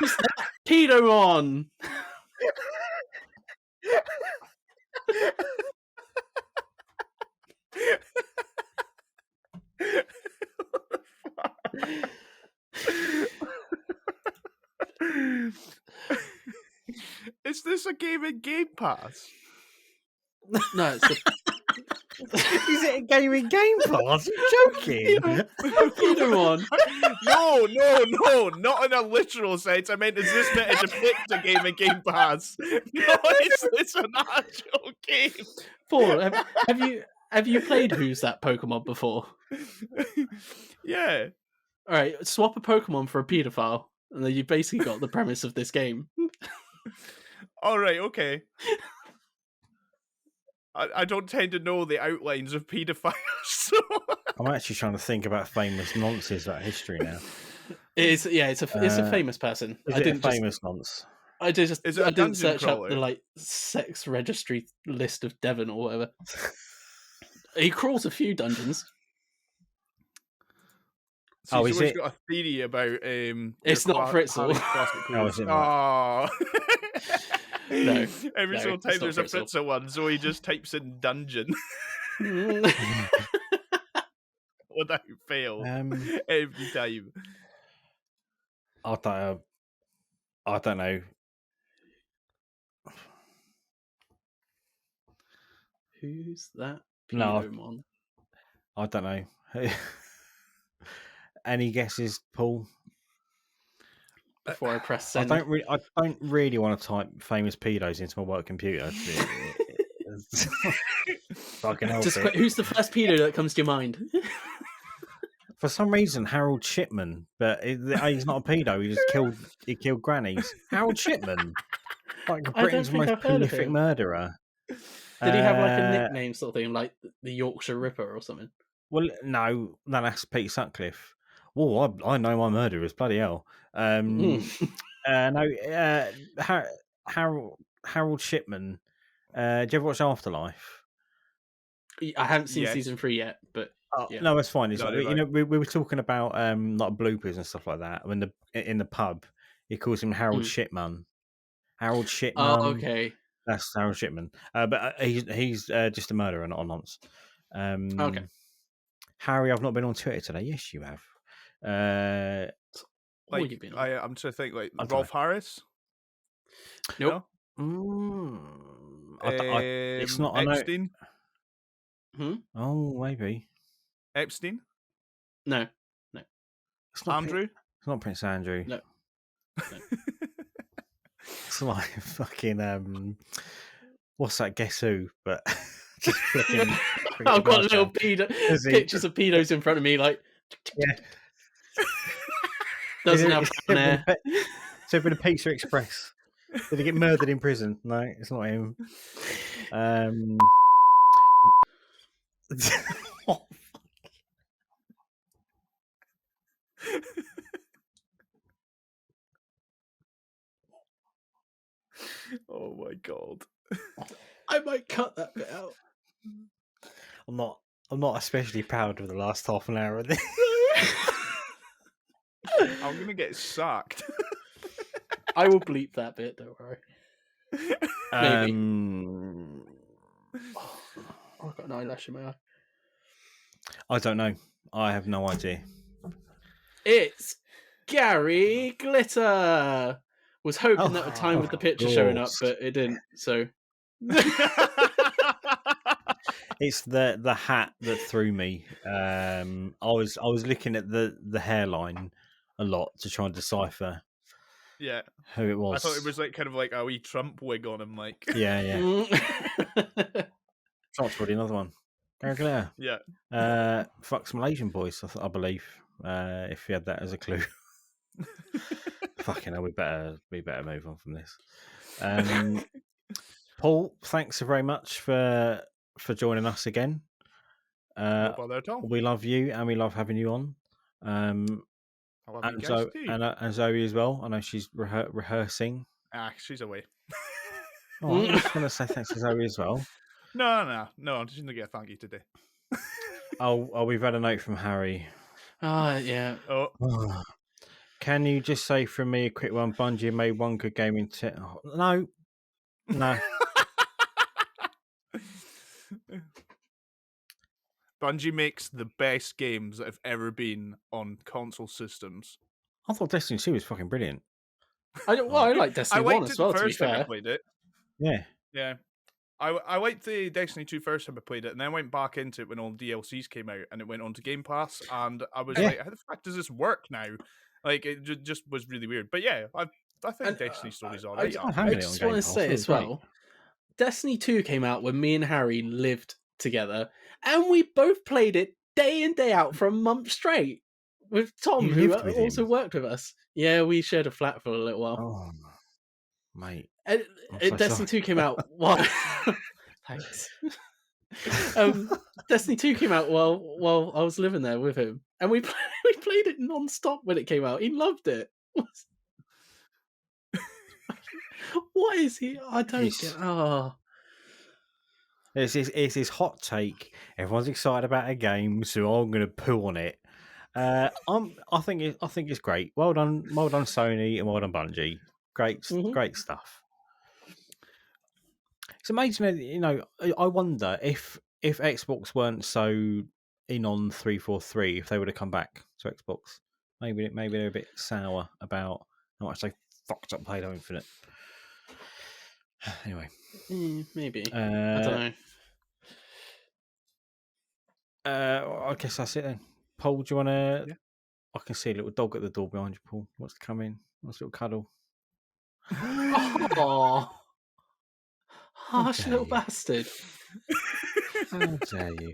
Who's that pedo on? Is this a game in Game Pass? No, it's a Is it a game in Game Pass? You're joking. pedo on. No, not in a literal sense. I meant, is this meant to depict a game in Game Pass? No, it's an actual game. Paul, have you played Who's That Pokemon before? Yeah. All right, swap a Pokemon for a pedophile, and then you basically got the premise of this game. All right, okay. I don't tend to know the outlines of paedophiles, so... I'm actually trying to think about famous nonces about history now. It's a famous person. Is I it didn't a famous nonce? I didn't Is it a I didn't dungeon search up crawler? the sex registry list of Devon or whatever. He crawls a few dungeons. So Oh, he's is always it? got a theory about... It's not Fritzl. Oh, is it not? Oh. No, Every no, single it's time not there's a Fritzl. Fritzl one, so he just types in dungeon without fail every time. I don't know. Who's that No. Pokemon? I don't know. Any guesses, Paul? Before I press I send. don't really want to type famous pedos into my work computer. Fucking hell. Just who's the first pedo that comes to your mind? For some reason, Harold Shipman, but he's not a pedo. He killed grannies. Harold Shipman, like I don't Britain's think most I've heard of prolific him. murderer. Did he have like a nickname sort of thing, like the Yorkshire Ripper or something? Well, no, that's Pete Sutcliffe. Oh, I know my murderers. Bloody hell. No, Harold Shipman. Do you ever watch Afterlife? I haven't seen Yes. season 3 yet, but yeah. No, that's fine. It's No, like, you're you know, we were talking about like bloopers and stuff like that. When in the pub, he calls him Harold Shipman. Harold Shipman. Oh, okay. That's Harold Shipman. But he's just a murderer, not a nonce. Okay. Harry, I've not been on Twitter today. Yes, you have. What Like, you been on? I'm trying to think, like, I don't Rolf Harris? Nope. No? It's not. I know. Epstein? Oh, maybe. Epstein? No. It's not Andrew? It's not Prince Andrew. No. It's like fucking what's that? Guess who? But just flicking. I've got little pictures of pedos in front of me, like Yeah. doesn't have brown hair. So, been a Pizza Express. Did he get murdered in prison? No, it's not him. Oh, Oh my god. I might cut that bit out. I'm not especially proud of the last half an hour of this. I'm gonna get sacked. I will bleep that bit, don't worry. Maybe. Oh, I've got an eyelash in my eye. I don't know. I have no idea. It's Gary Glitter. Was hoping that would time with the picture showing up, course. but it didn't. So It's the hat that threw me. I was looking at the hairline a lot to try and decipher Yeah. who it was. I thought it was like kind of like a wee Trump wig on him, like. Yeah. Trump's probably another one. Gary Glitter. Yeah. Fucks Malaysian boys, I believe. If you had that as a clue. Fucking hell, we better move on from this. Paul, thanks very much for joining us again. No bother at all. We love you and we love having you on. I love you guys too. And Zoe as well. I know she's rehearsing. She's away. Oh, I just want to say thanks to Zoe as well. No, I'm just gonna get a thank you today. Oh, we've had a note from Harry. yeah. Oh. Can you just say from me a quick one? Bungie made one good game in No. Bungie makes the best games that have ever been on console systems. I thought Destiny 2 was fucking brilliant. I like Destiny 1 as well, to be first time I fair. played it. Yeah. I liked the Destiny 2 first time I played it, and then I went back into it when all the DLCs came out, and it went onto Game Pass, and I was like, how the fuck does this work now? Like, it just was really weird. But yeah, I think Destiny stories are right. I just want to say as well, Destiny 2 came out when me and Harry lived together, and we both played it day in, day out for a month straight with Tom, who also worked with us. Yeah, we shared a flat for a little while. Oh, mate. And Destiny 2 came out while... Thanks. Destiny 2 came out while I was living there with him, and we played it non-stop when it came out. He loved it. What is he? I don't get... Oh... It's his hot take. Everyone's excited about a game, so I'm going to poo on it. I think it's great. Well done, Sony, and well done, Bungie. Great stuff. It's amazing. You know, I wonder if Xbox weren't so in on 343, if they would have come back to Xbox. Maybe they're a bit sour about how much they fucked up Halo Infinite. Anyway, maybe I don't know. I guess that's it then. Paul, do you want to? Yeah. I can see a little dog at the door behind you, Paul. Wants to come in. Wants a little cuddle. Oh, harsh little bastard! How dare you?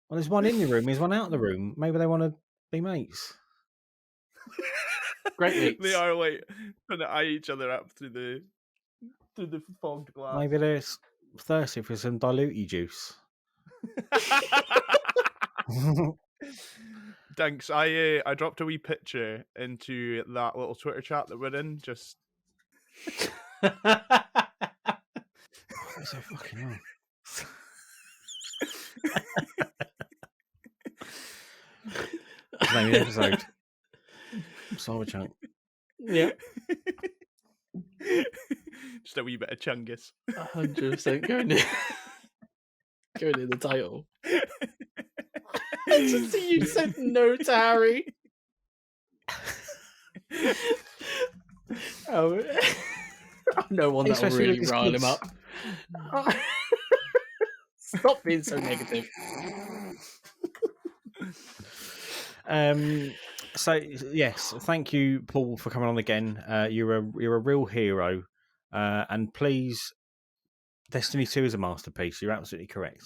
Well, there's one in the room. There's one out of the room. Maybe they want to be mates. Great mates. They are like trying to eye each other up through the fogged glass. Maybe they're thirsty for some dilute juice. Thanks. I dropped a wee picture into that little Twitter chat that we're in. Just That's so fucking hell. Name of the episode. Cyberchunk. Yeah. Just a wee bit of Chungus. 100% going in the title. I just see you said no to Harry. Oh, no one that will really rile him up. Stop being so negative. So yes, thank you, Paul, for coming on again. You're a real hero, and please, Destiny 2 is a masterpiece. You're absolutely correct.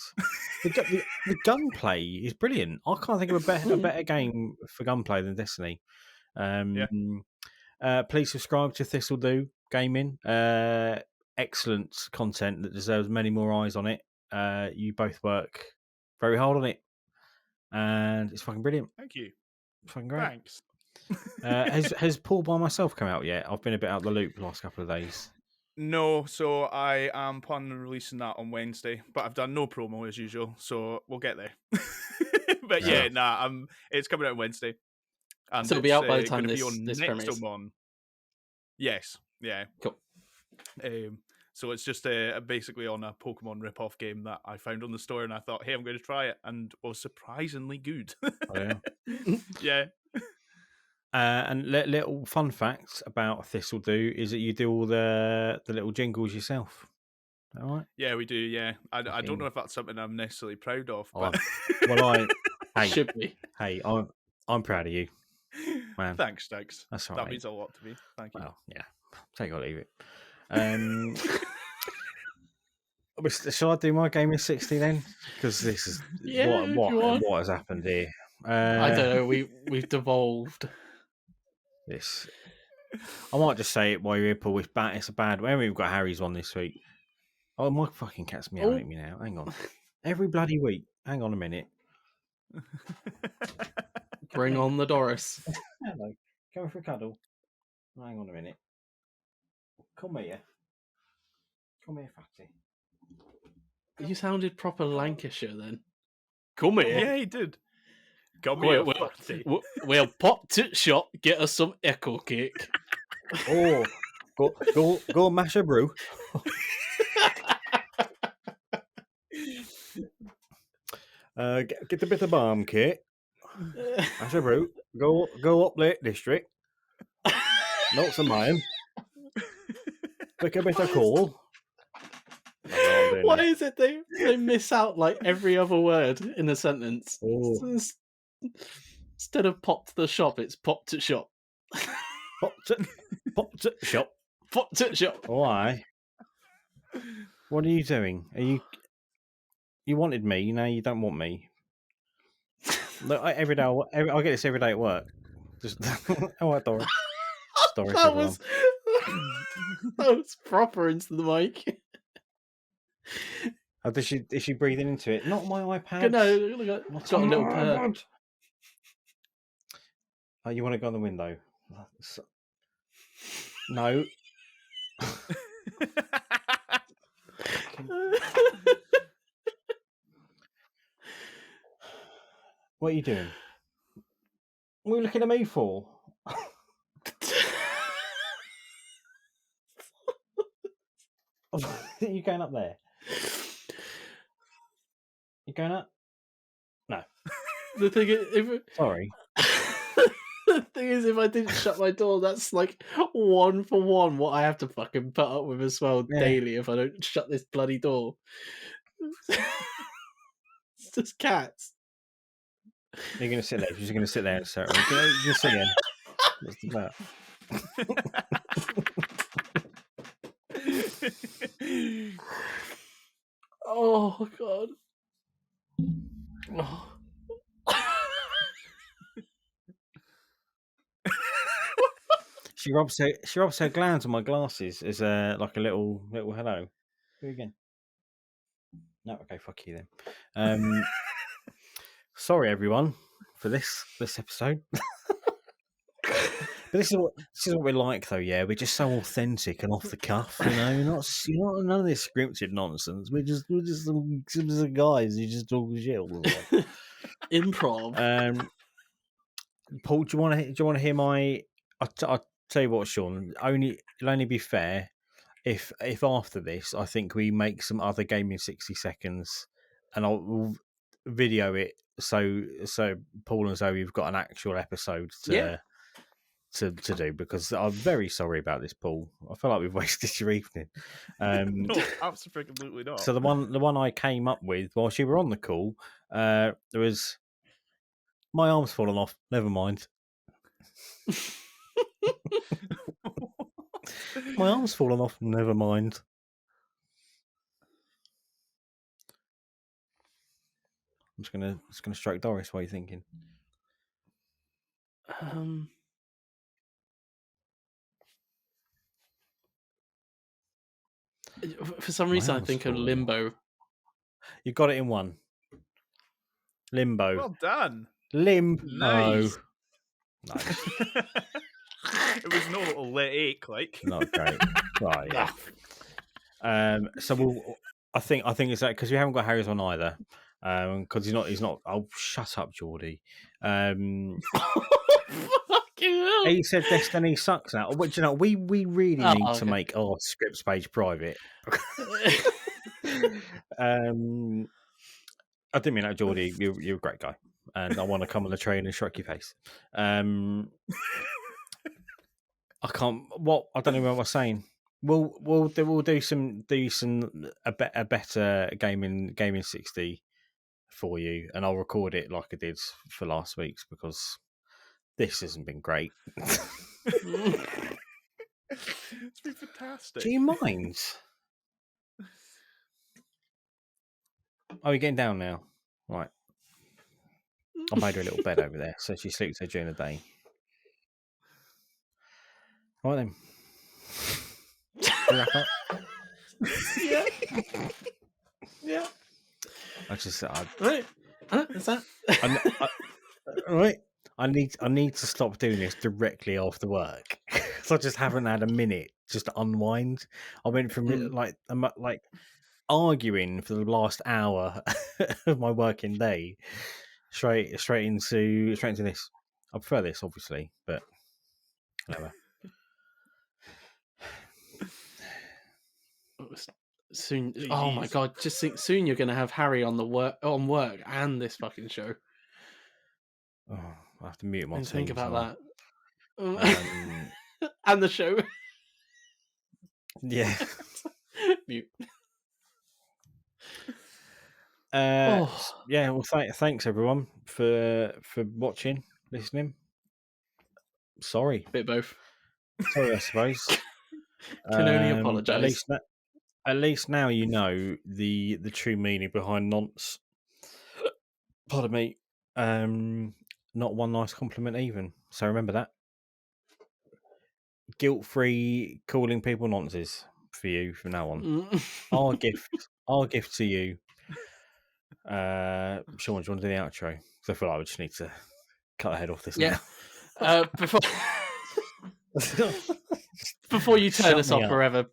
The gunplay is brilliant. I can't think of a better game for gunplay than Destiny. Please subscribe to Thistledew Gaming. Excellent content that deserves many more eyes on it. You both work very hard on it, and it's fucking brilliant. Thank you. It's fucking great. Thanks. Has Paul by myself come out yet? I've been a bit out of the loop the last couple of days. No, so I am planning on releasing that on Wednesday, but I've done no promo as usual, so we'll get there. But yeah, it's coming out on Wednesday. And So it'll be out by the time gonna this be on this next premieres. one. Yes, yeah. Cool. So it's just basically on a Pokemon rip-off game that I found on the store, and I thought, hey, I'm going to try it, and was surprisingly good. Oh, yeah. Yeah. And little fun fact about Thistledew is that you do all the little jingles yourself. All right. Yeah, we do. Yeah, I don't know if that's something I'm necessarily proud of, but Hey, Should be. hey, I'm proud of you, man. Thanks. That's all that right. means a lot to me. Thank you. Well, yeah, take it or leave it. Shall I do my game of 60 then? Because this is Yeah, if you want. what has happened here. I don't know. We've devolved. This, I might just say it while you're here, Paul. It's a bad. When we've got Harry's one this week. Oh, my fucking cat's meowing at me now. Hang on. Every bloody week. Hang on a minute. Bring on the Doris. Hello. Going for a cuddle. Hang on a minute. Come here. Come here, fatty. You sounded proper Lancashire then. Come here. Yeah, he did. Come here, fatty. We'll pop to shop, get us some echo cake. Oh, go mash a brew. Get a bit of balm, Kate. Mash a brew. Go up Lake District. Melt some iron. Pick a bit of coal. Why is it they miss out like every other word in a sentence? Oh. Instead of pop to the shop, it's pop to shop. Pop to shop. Pop to shop. Why? What are you doing? You wanted me, now you don't want me. Look, every day I get this every day at work. Just all right, Doris. Doris, That was proper into the mic. Oh, is she breathing into it? Not my iPad. No, look, it's got a little purr. Oh, you want to go on the window? No. What are you doing? What are you looking at me for? You going up there? You going up? No. The thing is, Sorry. the thing is, if I didn't shut my door, that's like 1 for 1 what I have to fucking put up with as well daily if I don't shut this bloody door. It's just cats. You're going to sit there. You're just going to sit there and stare at me. You're just singing. What's that? Oh god. Oh. She rubs her glands on my glasses as like a little hello. Do it again. No, okay, fuck you then. Sorry everyone for this episode. But this is what we're like though, yeah. We're just so authentic and off the cuff, you know. You're not none of this scripted nonsense. We're just some guys who just talk shit all the time. Improv. Paul, do you want to hear my? I'll tell you what, Shaun. It'll only be fair if after this, I think we make some other game in 60 seconds, and we'll video it so Paul and Zoe have got an actual episode to do, because I'm very sorry about this, Paul. I feel like we've wasted your evening. No, absolutely not. So the one I came up with while you were on the call, there was my arm's fallen off. Never mind. My arm's fallen off. Never mind. I'm just gonna stroke Doris. What are you thinking? For some reason, I arm's think of falling. Limbo. You got it in one. Limbo. Well done. Limbo. Nice. Nice. It was no little let ache, like. Not great. Right. Yeah. So I think it's that because we haven't got Harry's one either. Because he's not. Oh, shut up, Geordie. Fucking hell. He said Destiny sucks now. But you know, we really Oh, need to okay. make our scripts page private. I didn't mean that, Geordie. You're a great guy, and I want to come on the train and strike your face. I can't. What I don't know what I was saying. We'll do a better gaming 60 for you, and I'll record it like I did for last week's because this hasn't been great. It's been fantastic. Do you mind? Oh, you're getting down now, right? I made her a little bed over there, so she sleeps there during the day. All right then. Wrap up. Yeah. Yeah. I just, Right. Is that? all right. I need to stop doing this directly after work because I just haven't had a minute just to unwind. I went from like arguing for the last hour of my working day straight into this. I prefer this, obviously, but whatever. Soon. Oh my god! Just think. Soon you're going to have Harry on work and this fucking show. Oh, I have to mute my And team. think about that. And the show. Yeah. Mute. Yeah. Well, thanks everyone for watching, listening. Sorry, Bit both. I suppose. Can only apologise. At least now you know the true meaning behind nonce. Pardon me. Not one nice compliment even. So remember that. Guilt-free calling people nonces for you from now on. Our gift to you. Shaun, do you want to do the outro? Because I feel like we just need to cut the head off this Yeah. now. Before you turn Shut us me off up. forever,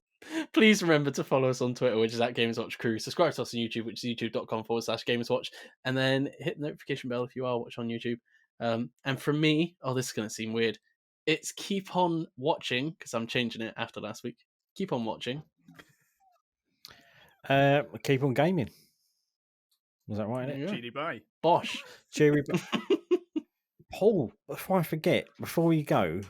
please remember to follow us on Twitter, which is at Gamers Watch Crew. Subscribe to us on YouTube, which is youtube.com/Gamers Watch, and then hit the notification bell if you are watching on YouTube. And from me, this is going to seem weird. It's keep on watching because I'm changing it after last week. Keep on watching. Keep on gaming. Was that right? Yeah. Cheery bye. Bosh. Cheery. Paul, before I forget, before you go,